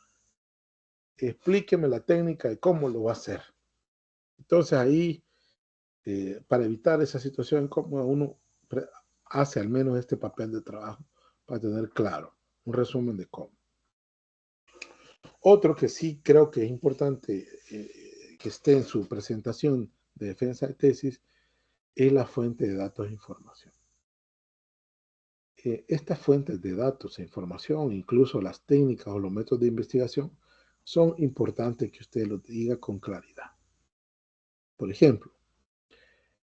explíqueme la técnica de cómo lo va a hacer. Entonces ahí, para evitar esa situación incómoda, uno hace al menos este papel de trabajo para tener claro un resumen de cómo. Otro que sí creo que es importante que esté en su presentación de defensa de tesis es la fuente de datos e información. Estas fuentes de datos e información, incluso las técnicas o los métodos de investigación, son importantes que usted lo diga con claridad. Por ejemplo,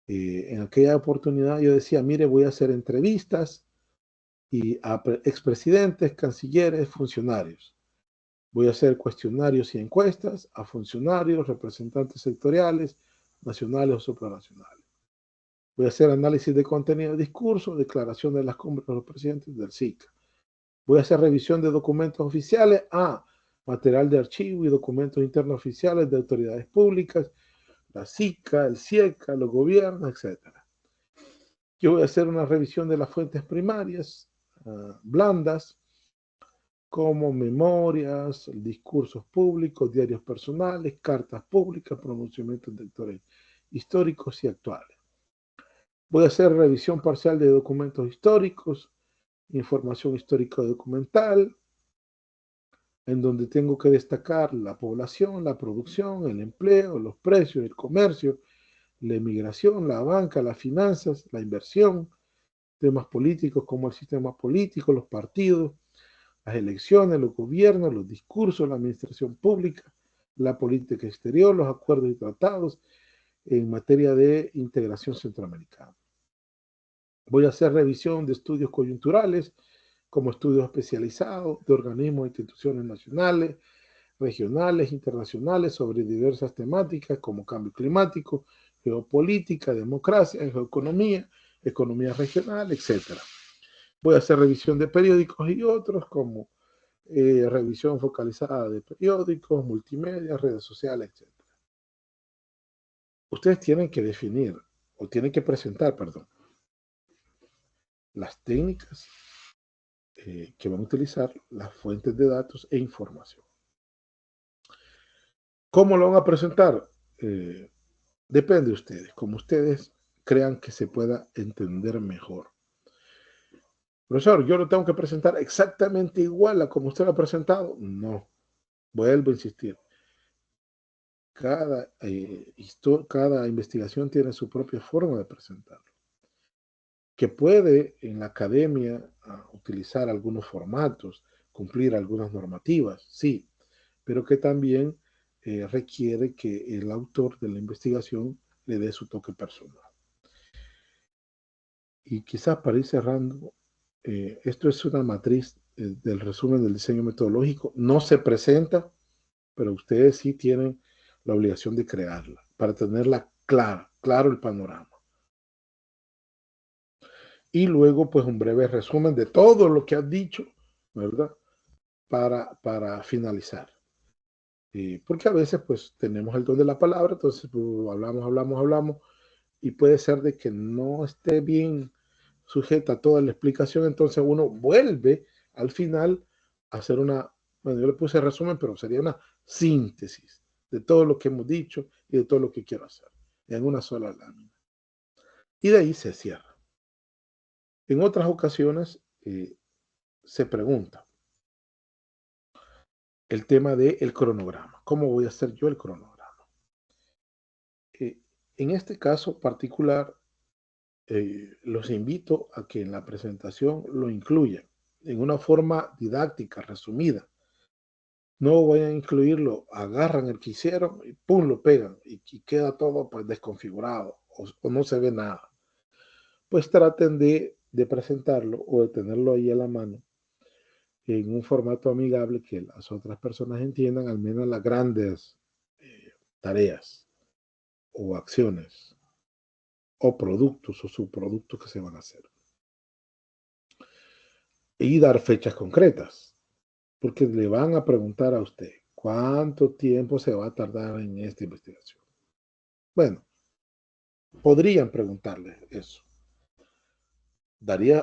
en aquella oportunidad yo decía, mire, voy a hacer entrevistas a expresidentes, cancilleres, funcionarios. Voy a hacer cuestionarios y encuestas a funcionarios, representantes sectoriales, nacionales o supranacionales. Voy a hacer análisis de contenido de discurso, declaración de las cumbres de los presidentes del SICA. Voy a hacer revisión de documentos oficiales, material de archivo y documentos internos oficiales de autoridades públicas, la SICA, el CIECA, los gobiernos, etc. Yo voy a hacer una revisión de las fuentes primarias, blandas, como memorias, discursos públicos, diarios personales, cartas públicas, pronunciamientos de actores históricos y actuales. Voy a hacer revisión parcial de documentos históricos, información histórica documental, en donde tengo que destacar la población, la producción, el empleo, los precios, el comercio, la inmigración, la banca, las finanzas, la inversión, temas políticos como el sistema político, los partidos, las elecciones, los gobiernos, los discursos, la administración pública, la política exterior, los acuerdos y tratados en materia de integración centroamericana. Voy a hacer revisión de estudios coyunturales, como estudios especializados de organismos e instituciones nacionales, regionales, internacionales, sobre diversas temáticas como cambio climático, geopolítica, democracia, geoeconomía, economía regional, etc. Voy a hacer revisión de periódicos y otros como revisión focalizada de periódicos, multimedia, redes sociales, etc. Ustedes tienen que definir, o tienen que presentar, perdón, las técnicas que van a utilizar, las fuentes de datos e información. ¿Cómo lo van a presentar? Depende de ustedes, como ustedes crean que se pueda entender mejor. Profesor, ¿yo lo tengo que presentar exactamente igual a como usted lo ha presentado? No, vuelvo a insistir. Cada investigación tiene su propia forma de presentarlo. Que puede en la academia utilizar algunos formatos, cumplir algunas normativas, sí, pero que también requiere que el autor de la investigación le dé su toque personal. Y quizás para ir cerrando, esto es una matriz del resumen del diseño metodológico. No se presenta, pero ustedes sí tienen la obligación de crearla para tenerla claro el panorama. Y luego, pues, un breve resumen de todo lo que has dicho, ¿verdad? Para finalizar. Porque a veces, pues, tenemos el don de la palabra, entonces pues, hablamos, y puede ser de que no esté bien sujeta a toda la explicación, entonces uno vuelve al final a hacer bueno, yo le puse resumen, pero sería una síntesis de todo lo que hemos dicho y de todo lo que quiero hacer en una sola lámina. Y de ahí se cierra. En otras ocasiones se pregunta el tema del cronograma. ¿Cómo voy a hacer yo el cronograma? En este caso particular, los invito a que en la presentación lo incluyan en una forma didáctica, resumida. No vayan a incluirlo, agarran el que hicieron y pum, lo pegan y queda todo pues desconfigurado o no se ve nada. Pues traten de presentarlo o de tenerlo ahí a la mano en un formato amigable que las otras personas entiendan al menos las grandes tareas o acciones o productos o subproductos que se van a hacer. Y dar fechas concretas, porque le van a preguntar a usted cuánto tiempo se va a tardar en esta investigación. Bueno, podrían preguntarle eso.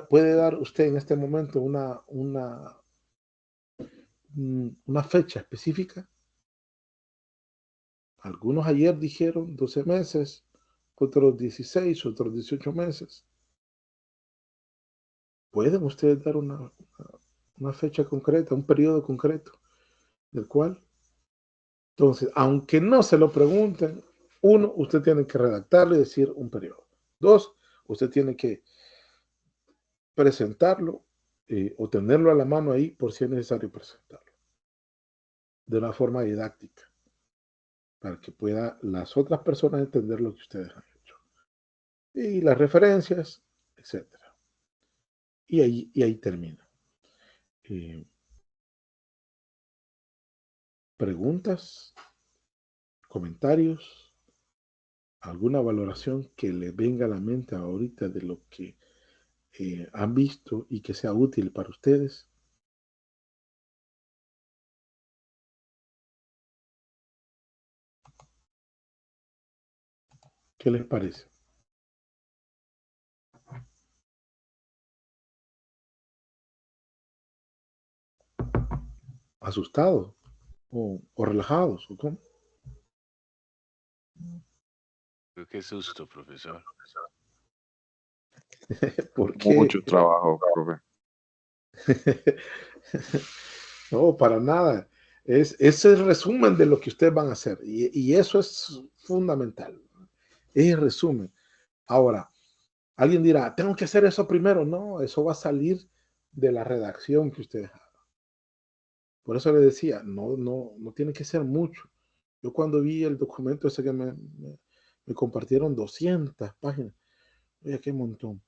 ¿Puede dar usted en este momento una fecha específica? Algunos ayer dijeron 12 meses, otros 16, otros 18 meses. ¿Pueden ustedes dar una fecha concreta, un periodo concreto del cual? Entonces, aunque no se lo pregunten, uno, usted tiene que redactarlo y decir un periodo. Dos, usted tiene que presentarlo o tenerlo a la mano ahí por si es necesario presentarlo de una forma didáctica para que puedan las otras personas entender lo que ustedes han hecho. Y las referencias, etc. Y ahí termina. Preguntas, comentarios, alguna valoración que les venga a la mente ahorita de lo que han visto y que sea útil para ustedes. ¿Qué les parece? ¿Asustados o relajados? ¿O cómo? Qué susto, profesor. ¿Por qué? Mucho trabajo, profe. No, para nada. Ese es el resumen de lo que ustedes van a hacer. Y eso es fundamental. Es el resumen. Ahora, alguien dirá, tengo que hacer eso primero. No, eso va a salir de la redacción que ustedes hagan. Por eso le decía, no tiene que ser mucho. Yo cuando vi el documento ese que me compartieron 200 páginas, oye, qué montón.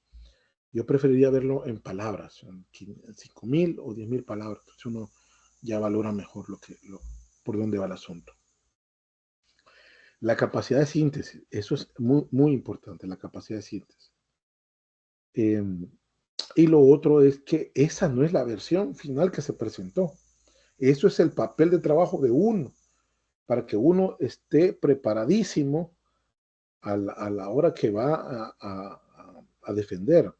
Yo preferiría verlo en palabras, en 5.000 o 10.000 palabras. Entonces uno ya valora mejor por dónde va el asunto. La capacidad de síntesis, eso es muy, muy importante, la capacidad de síntesis. Y lo otro es que esa no es la versión final que se presentó. Eso es el papel de trabajo de uno, para que uno esté preparadísimo a la hora que va a defender.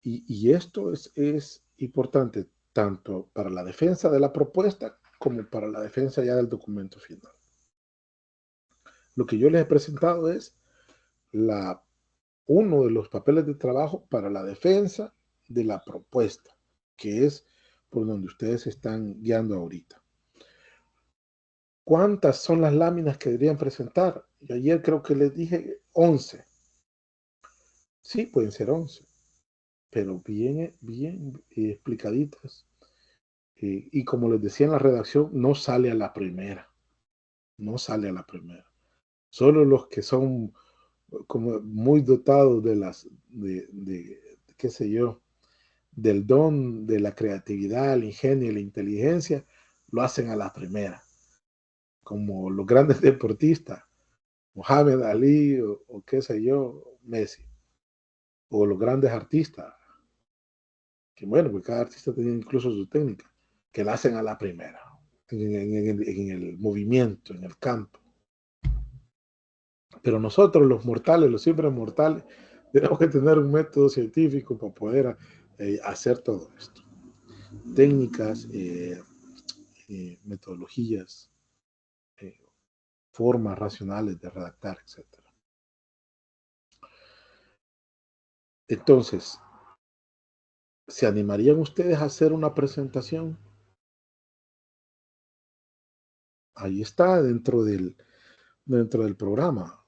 Y esto es importante tanto para la defensa de la propuesta como para la defensa ya del documento final. Lo que yo les he presentado es uno de los papeles de trabajo para la defensa de la propuesta, que es por donde ustedes están guiando ahorita. ¿Cuántas son las láminas que deberían presentar? Yo ayer creo que les dije 11. Sí, pueden ser 11, pero bien explicaditas. Y como les decía en la redacción, no sale a la primera. No sale a la primera. Solo los que son como muy dotados qué sé yo, del don, de la creatividad, el ingenio y la inteligencia, lo hacen a la primera. Como los grandes deportistas, Mohamed Ali o qué sé yo, Messi. O los grandes artistas, que bueno, porque cada artista tiene incluso su técnica, que la hacen a la primera, en el movimiento, en el campo. Pero nosotros, los mortales, los siempre mortales, tenemos que tener un método científico para poder hacer todo esto. Técnicas, metodologías, formas racionales de redactar, etc. Entonces, ¿se animarían ustedes a hacer una presentación? Ahí está dentro del programa,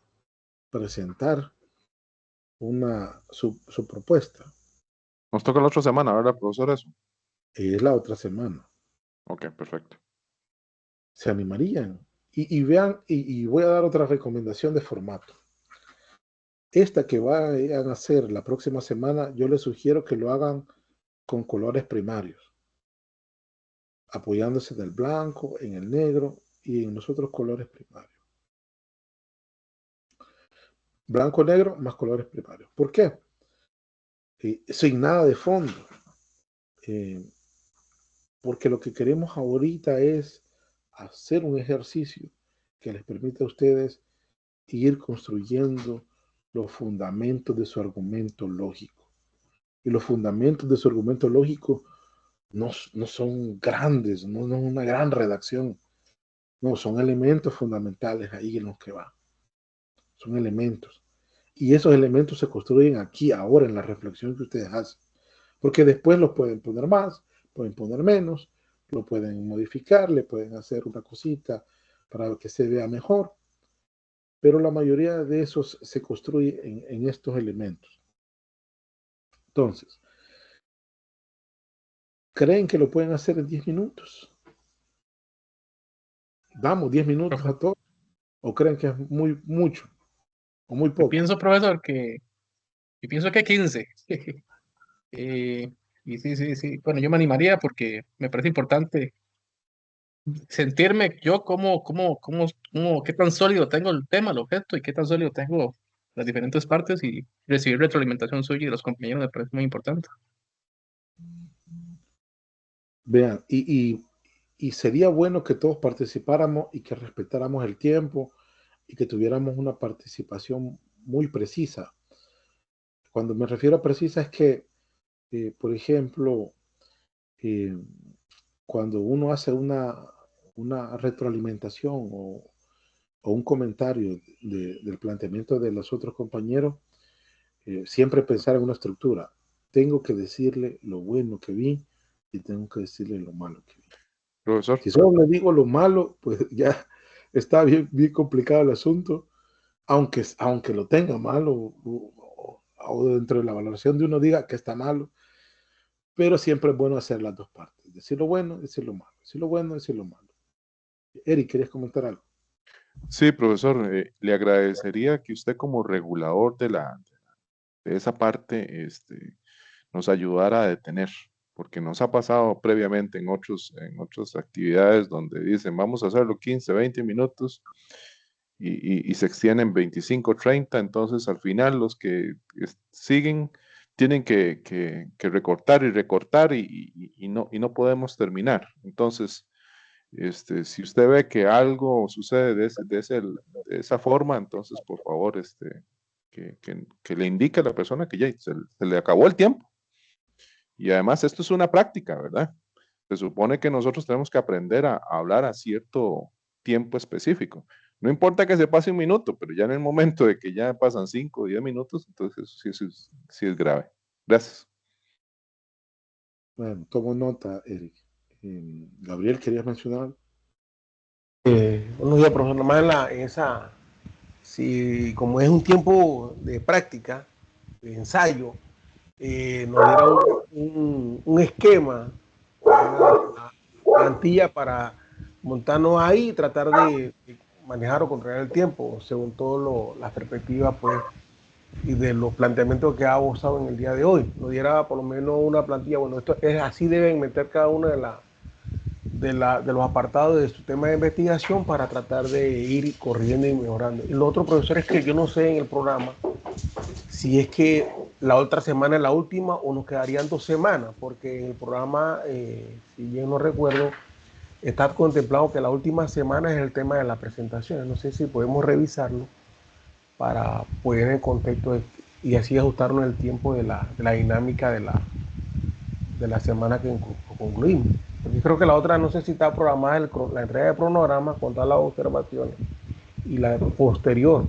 presentar su propuesta. Nos toca la otra semana, ¿verdad, profesor? Eso. Es la otra semana. Ok, perfecto. ¿Se animarían? Y vean, y voy a dar otra recomendación de formato. Esta que vayan a hacer la próxima semana, yo les sugiero que lo hagan con colores primarios, apoyándose del blanco, en el negro y en los otros colores primarios. Blanco, negro, más colores primarios. ¿Por qué? Sin nada de fondo. Porque lo que queremos ahorita es hacer un ejercicio que les permita a ustedes ir construyendo los fundamentos de su argumento lógico. Y los fundamentos de su argumento lógico no son grandes, no es una gran redacción. No, son elementos fundamentales ahí en los que va. Son elementos. Y esos elementos se construyen aquí, ahora, en la reflexión que ustedes hacen. Porque después los pueden poner más, pueden poner menos, lo pueden modificar, le pueden hacer una cosita para que se vea mejor. Pero la mayoría de esos se construye en estos elementos. Entonces, ¿creen que lo pueden hacer en 10 minutos? ¿Damos 10 minutos a todos? ¿O creen que es mucho o muy poco? Yo pienso, profesor, yo pienso que 15. Y sí. Bueno, yo me animaría porque me parece importante sentirme yo qué tan sólido tengo el tema, el objeto, y qué tan sólido tengo las diferentes partes, y recibir retroalimentación suya y de los compañeros me parece muy importante. Vean, y sería bueno que todos participáramos y que respetáramos el tiempo y que tuviéramos una participación muy precisa. Cuando me refiero a precisa es que, por ejemplo, cuando uno hace una retroalimentación o un comentario del planteamiento de los otros compañeros, siempre pensar en una estructura. Tengo que decirle lo bueno que vi y tengo que decirle lo malo que vi. Profesor. Si solo le digo lo malo, pues ya está bien complicado el asunto, aunque lo tenga malo o dentro de la valoración de uno diga que está malo, pero siempre es bueno hacer las dos partes, decir lo bueno, decir lo malo, decir lo bueno, decir lo malo. Eric, ¿querías comentar algo? Sí, profesor, le agradecería que usted como regulador de la esa parte nos ayudara a detener, porque nos ha pasado previamente en otras actividades donde dicen vamos a hacerlo 15, 20 minutos y se extienden 25, 30, entonces al final los que siguen tienen que recortar y recortar y no podemos terminar. Entonces, si usted ve que algo sucede de esa forma, entonces por favor, que le indique a la persona que ya se le acabó el tiempo. Y además esto es una práctica, ¿verdad? Se supone que nosotros tenemos que aprender a hablar a cierto tiempo específico. No importa que se pase un minuto, pero ya en el momento de que ya pasan 5 o 10 minutos, entonces eso sí es grave. Gracias. Bueno, tomo nota, Eric. Gabriel, ¿querías mencionar? Buenos días, profesor. Nomás en esa, si como es un tiempo de práctica, de ensayo, nos diera un esquema, una plantilla para montarnos ahí y tratar de manejar o controlar el tiempo según todas las perspectivas pues, y de los planteamientos que ha usado en el día de hoy. Nos diera por lo menos una plantilla. Bueno, esto es así, deben meter cada una de los apartados de su tema de investigación para tratar de ir corriendo y mejorando. Y lo otro, profesor, es que yo no sé en el programa si es que la otra semana es la última o nos quedarían 2 semanas, porque en el programa, si bien no recuerdo, está contemplado que la última semana es el tema de las presentaciones. No sé si podemos revisarlo para poner en contexto y así ajustarnos el tiempo de la dinámica de la semana que concluimos. Porque creo que la otra, no sé si está programada la entrega de cronograma con todas las observaciones y la posterior,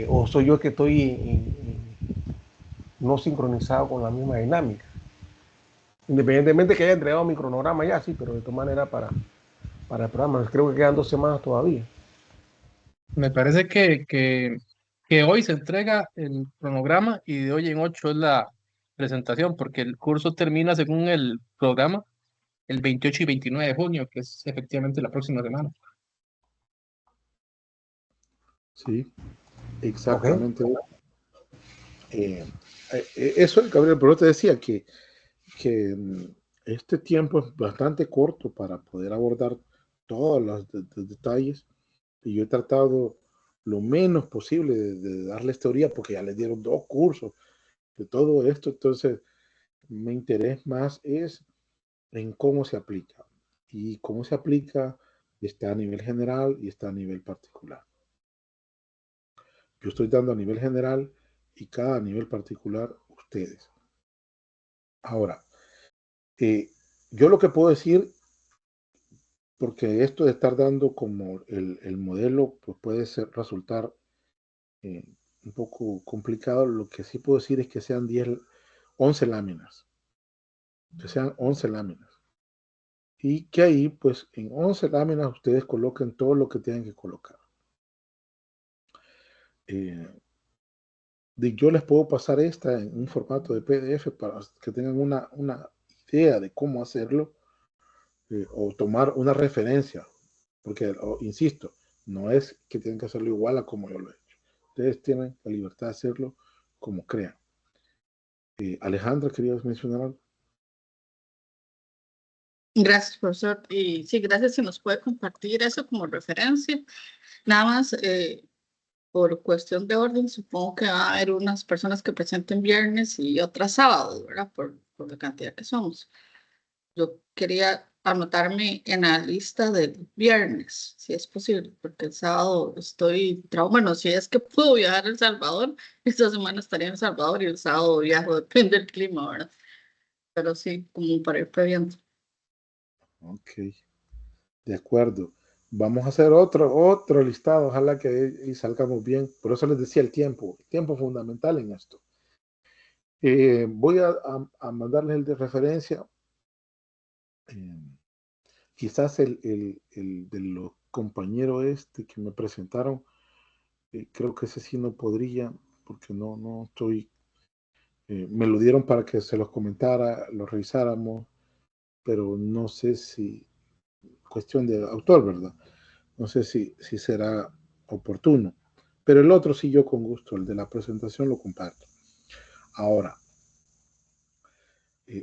o soy yo que estoy no sincronizado con la misma dinámica. Independientemente que haya entregado mi cronograma ya, sí, pero de todas maneras para el programa, creo que quedan 2 semanas todavía. Me parece que hoy se entrega el cronograma y de hoy en 8 es la presentación, porque el curso termina según el programa el 28 y 29 de junio, que es efectivamente la próxima semana. Sí, Okay. exactamente. Eso, Gabriel, pero te decía que este tiempo es bastante corto para poder abordar todos los detalles y yo he tratado lo menos posible de darles teoría porque ya les dieron 2 cursos de todo esto, entonces mi interés más es en cómo se aplica y cómo se aplica está a nivel general y está a nivel particular. Yo estoy dando a nivel general y cada nivel particular ustedes. Ahora, yo lo que puedo decir, porque esto de estar dando como el modelo, pues puede resultar un poco complicado, lo que sí puedo decir es que sean 11 láminas, que sean 11 láminas. Y que ahí, pues en 11 láminas ustedes coloquen todo lo que tienen que colocar. Yo les puedo pasar esta en un formato de PDF para que tengan una idea de cómo hacerlo o tomar una referencia, porque, insisto, no es que tienen que hacerlo igual a como yo lo he hecho. Ustedes tienen la libertad de hacerlo como crean. Alejandra, ¿querías mencionar algo? Gracias, profesor. Y sí, gracias si nos puede compartir eso como referencia. Nada más, por cuestión de orden, supongo que va a haber unas personas que presenten viernes y otras sábados, ¿verdad? Por la cantidad que somos. Yo quería anotarme en la lista del viernes, si es posible, porque el sábado bueno, si es que puedo viajar a El Salvador, esta semana estaría en El Salvador y el sábado viajo, depende del clima, ¿verdad? Pero sí, como para ir previendo. Ok, de acuerdo. Vamos a hacer otro listado, ojalá que y salgamos bien. Por eso les decía el tiempo fundamental en esto. Voy a mandarles el de referencia. Quizás el de los compañeros que me presentaron, creo que ese sí no podría, porque no estoy, me lo dieron para que se los comentara, lo revisáramos, pero no sé si, cuestión de autor, ¿verdad? No sé si será oportuno. Pero el otro sí yo con gusto, el de la presentación lo comparto. Ahora,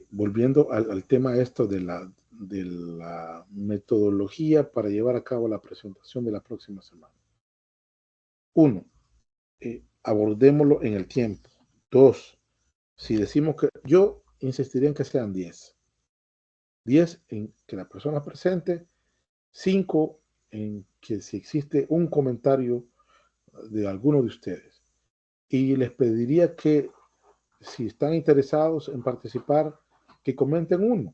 volviendo al tema esto de la metodología para llevar a cabo la presentación de la próxima semana. 1. Abordémoslo en el tiempo. 2. Si decimos que yo insistiría en que sean 10. 10 en que la persona presente. 5 en que si existe un comentario de alguno de ustedes. Y les pediría que si están interesados en participar, que comenten uno.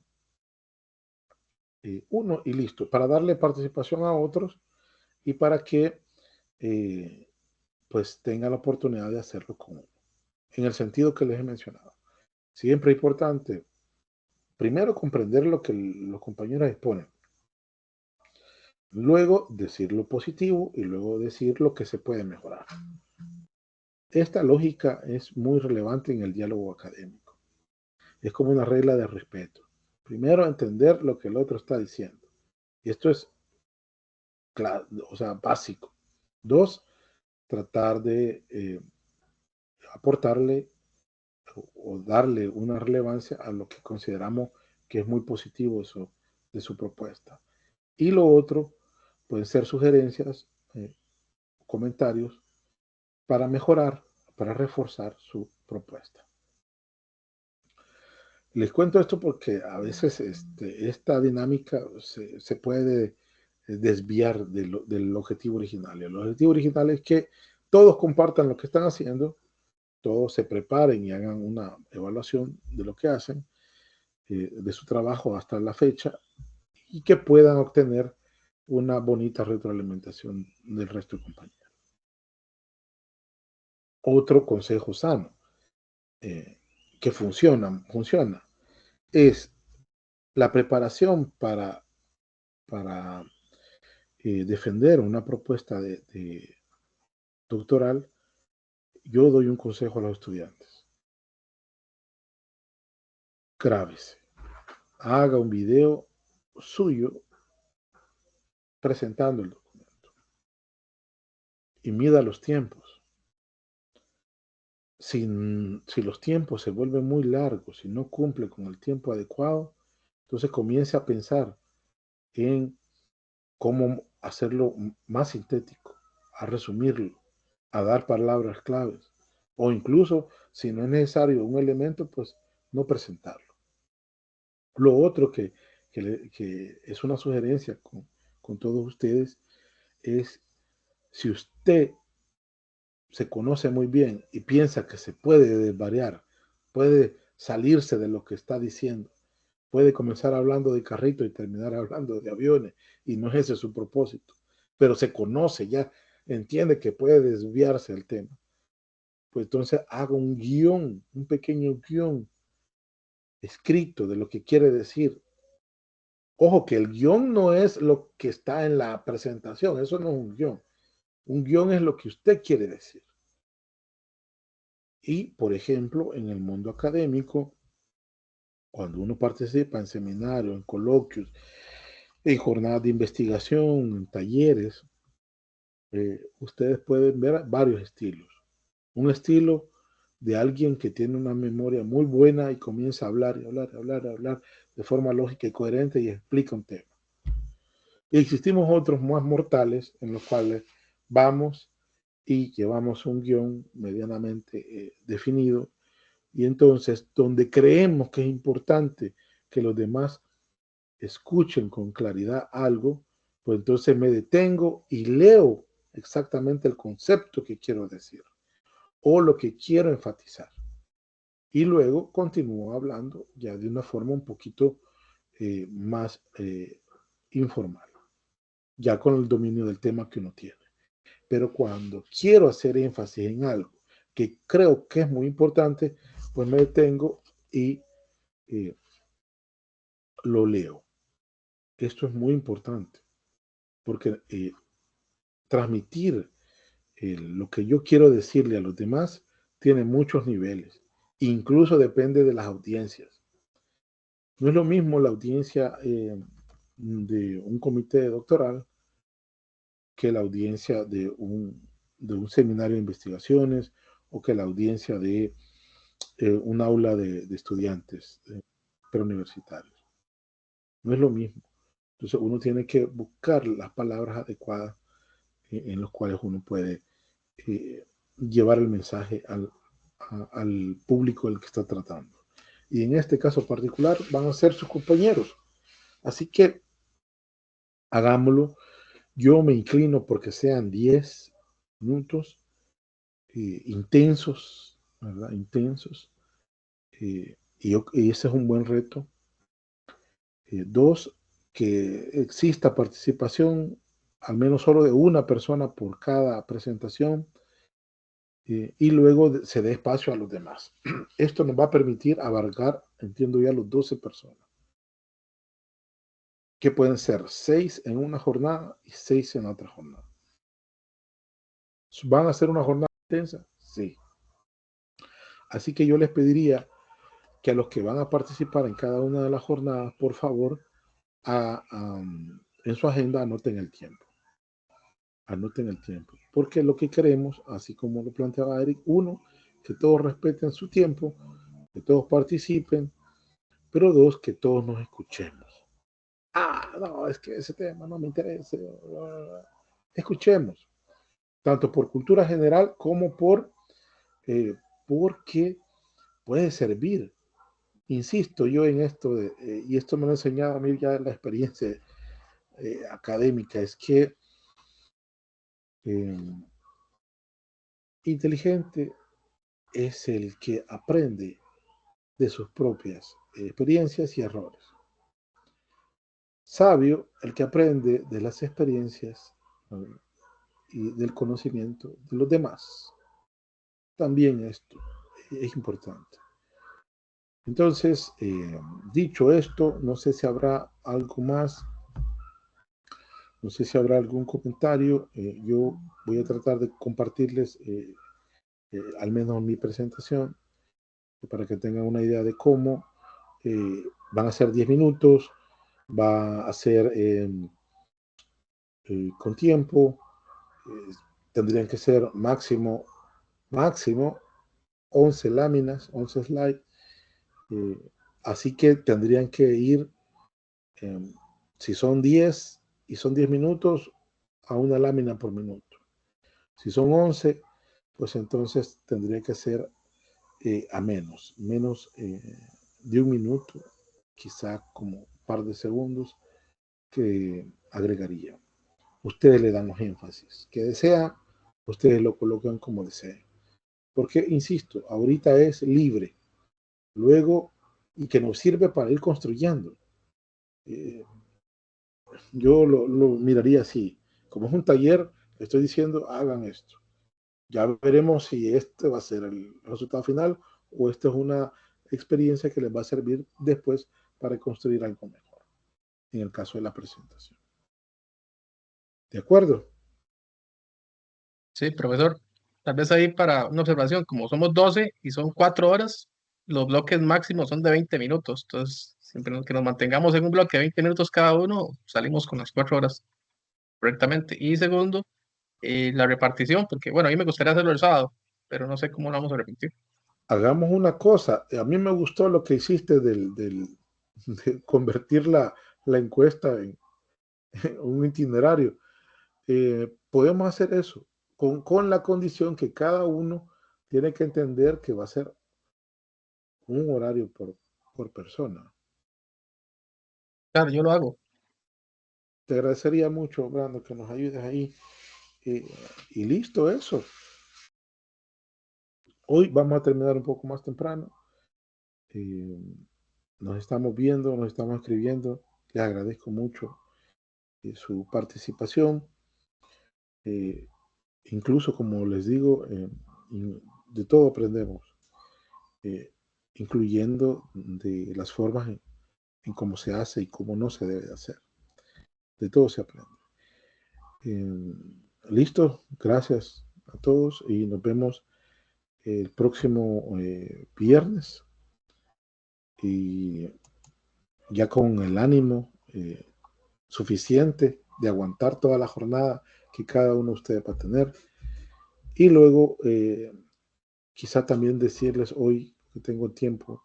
Uno y listo, para darle participación a otros y para que pues tengan la oportunidad de hacerlo con uno. En el sentido que les he mencionado. Siempre es importante, primero, comprender lo que los compañeros exponen. Luego, decir lo positivo y luego decir lo que se puede mejorar. Esta lógica es muy relevante en el diálogo académico. Es como una regla de respeto. Primero, entender lo que el otro está diciendo. Y esto es, claro, o sea, básico. 2, tratar de aportarle o darle una relevancia a lo que consideramos que es muy positivo de su propuesta. Y lo otro pueden ser sugerencias, comentarios para mejorar, para reforzar su propuesta. Les cuento esto porque a veces esta dinámica se puede desviar del objetivo original. El objetivo original es que todos compartan lo que están haciendo, todos se preparen y hagan una evaluación de lo que hacen, de su trabajo hasta la fecha, y que puedan obtener una bonita retroalimentación del resto de compañeros. Otro consejo sano, que funciona, es la preparación para defender una propuesta de doctoral. Yo doy un consejo a los estudiantes. Grábese, haga un video suyo presentando el documento y mida los tiempos. Si los tiempos se vuelven muy largos, si no cumple con el tiempo adecuado, entonces comience a pensar en cómo hacerlo más sintético, a resumirlo, a dar palabras claves, o incluso, si no es necesario un elemento, pues no presentarlo. Lo otro que es una sugerencia con todos ustedes es, si usted se conoce muy bien y piensa que se puede desvariar, puede salirse de lo que está diciendo, puede comenzar hablando de carrito y terminar hablando de aviones, y no es ese su propósito, pero se conoce ya, entiende que puede desviarse del tema, pues entonces haga un guión, un pequeño guión escrito de lo que quiere decir. Ojo, que el guión no es lo que está en la presentación, eso no es un guión. Un guión es lo que usted quiere decir. Y, por ejemplo, en el mundo académico, cuando uno participa en seminarios, en coloquios, en jornadas de investigación, en talleres, ustedes pueden ver varios estilos. Un estilo de alguien que tiene una memoria muy buena y comienza a hablar y hablar de forma lógica y coherente y explica un tema. Y existimos otros más mortales en los cuales vamos y llevamos un guión medianamente definido, y entonces donde creemos que es importante que los demás escuchen con claridad algo, pues entonces me detengo y leo exactamente el concepto que quiero decir o lo que quiero enfatizar. Y luego continúo hablando ya de una forma un poquito más informal, ya con el dominio del tema que uno tiene. Pero cuando quiero hacer énfasis en algo que creo que es muy importante, pues me detengo y lo leo. Esto es muy importante, porque transmitir lo que yo quiero decirle a los demás tiene muchos niveles. Incluso depende de las audiencias. No es lo mismo la audiencia de un comité doctoral que la audiencia de un seminario de investigaciones, o que la audiencia de un aula de estudiantes preuniversitarios. No es lo mismo. Entonces uno tiene que buscar las palabras adecuadas en las cuales uno puede llevar el mensaje al público al que está tratando. Y en este caso particular van a ser sus compañeros. Así que hagámoslo. Yo me inclino porque sean 10 minutos intensos, ¿verdad? Intensos. Y ese es un buen reto. 2, que exista participación al menos solo de una persona por cada presentación, y luego se dé espacio a los demás. Esto nos va a permitir abarcar, entiendo ya, los 12 personas, que pueden ser 6 en una jornada y 6 en otra jornada. ¿Van a ser una jornada intensa? Sí. Así que yo les pediría que a los que van a participar en cada una de las jornadas, por favor, en su agenda anoten el tiempo. Anoten el tiempo. Porque lo que queremos, así como lo planteaba Eric, 1, que todos respeten su tiempo, que todos participen, pero 2, que todos nos escuchemos. No, es que ese tema no me interesa. Escuchemos, tanto por cultura general como porque puede servir. Insisto yo en esto, y esto me lo ha enseñado a mí ya en la experiencia académica, es que inteligente es el que aprende de sus propias experiencias y errores. Sabio, el que aprende de las experiencias y del conocimiento de los demás. También esto es importante. Entonces, dicho esto, no sé si habrá algo más. No sé si habrá algún comentario. Yo voy a tratar de compartirles al menos mi presentación para que tengan una idea de cómo. Van a ser 10 minutos, va a ser con tiempo, tendrían que ser máximo 11 láminas, 11 slides, así que tendrían que ir, si son 10 y son 10 minutos, a una lámina por minuto. Si son 11, pues entonces tendría que ser a menos de un minuto, quizá como un par de segundos que agregaría. Ustedes le dan los énfasis que desean, ustedes lo colocan como deseen. Porque, insisto, ahorita es libre, luego, y que nos sirve para ir construyendo. Yo lo miraría así, como es un taller, le estoy diciendo, hagan esto. Ya veremos si este va a ser el resultado final o esta es una experiencia que les va a servir después para construir algo mejor, en el caso de la presentación. ¿De acuerdo? Sí, profesor. Tal vez ahí para una observación, como somos 12 y son 4 horas, los bloques máximos son de 20 minutos. Entonces, siempre que nos mantengamos en un bloque de 20 minutos cada uno, salimos con las 4 horas correctamente. Y segundo, la repartición, porque bueno, a mí me gustaría hacerlo el sábado, pero no sé cómo lo vamos a repetir. Hagamos una cosa. A mí me gustó lo que hiciste de convertir la encuesta en un itinerario. Podemos hacer eso con la condición que cada uno tiene que entender que va a ser un horario por persona. Claro, yo lo hago. Te agradecería mucho, Brando, que nos ayudes ahí. Y listo, eso. Hoy vamos a terminar un poco más temprano. Nos estamos viendo, nos estamos escribiendo. Les agradezco mucho su participación. Incluso, como les digo, de todo aprendemos, incluyendo de las formas en cómo se hace y cómo no se debe de hacer. De todo se aprende. Listo, gracias a todos y nos vemos el próximo viernes, y ya con el ánimo suficiente de aguantar toda la jornada que cada uno de ustedes va a tener. Y luego quizá también decirles hoy, que tengo tiempo,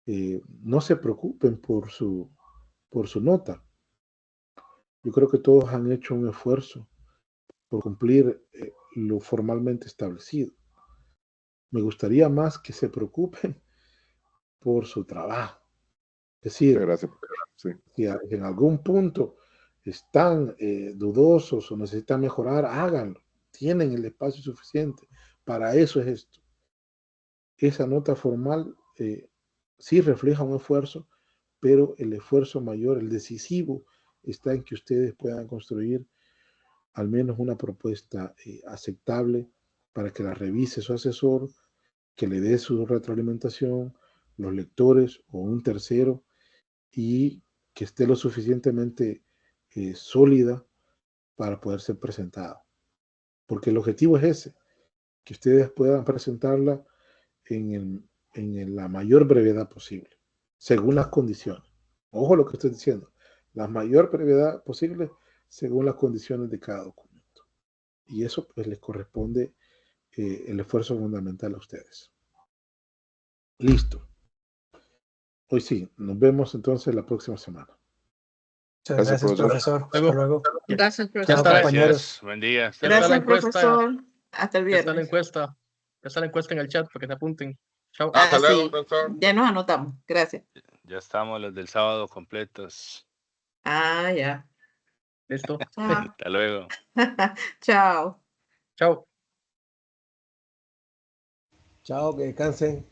no se preocupen por su nota. Yo creo que todos han hecho un esfuerzo por cumplir lo formalmente establecido. Me gustaría más que se preocupen por su trabajo. Es decir, Gracias. Sí. si en algún punto están dudosos o necesitan mejorar, háganlo. Tienen el espacio suficiente. Para eso es esto. Esa nota formal sí refleja un esfuerzo, pero el esfuerzo mayor, el decisivo, está en que ustedes puedan construir al menos una propuesta aceptable para que la revise su asesor, que le dé su retroalimentación, los lectores o un tercero, y que esté lo suficientemente sólida para poder ser presentada. Porque el objetivo es ese, que ustedes puedan presentarla en la mayor brevedad posible, según las condiciones. Ojo lo que estoy diciendo, la mayor brevedad posible según las condiciones de cada documento. Y eso pues les corresponde el esfuerzo fundamental a ustedes. Listo. Hoy sí, nos vemos entonces la próxima semana. Muchas gracias, profesor. Hasta luego. Gracias, Chao, profesor. compañeros. Gracias. Buen día. Hasta luego. Gracias, encuesta. profesor. Hasta el Ya está la viernes. encuesta. Ya está la encuesta en el chat para que se apunten. Chao. Ah, sí. Ya nos anotamos. Gracias. Ya estamos los del sábado completos. Ah, ya. Listo. Chao. Hasta luego. Chao. Chao. Chao, que descansen.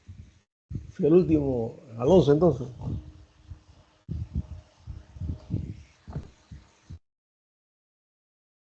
Fui el último, Alonso, entonces.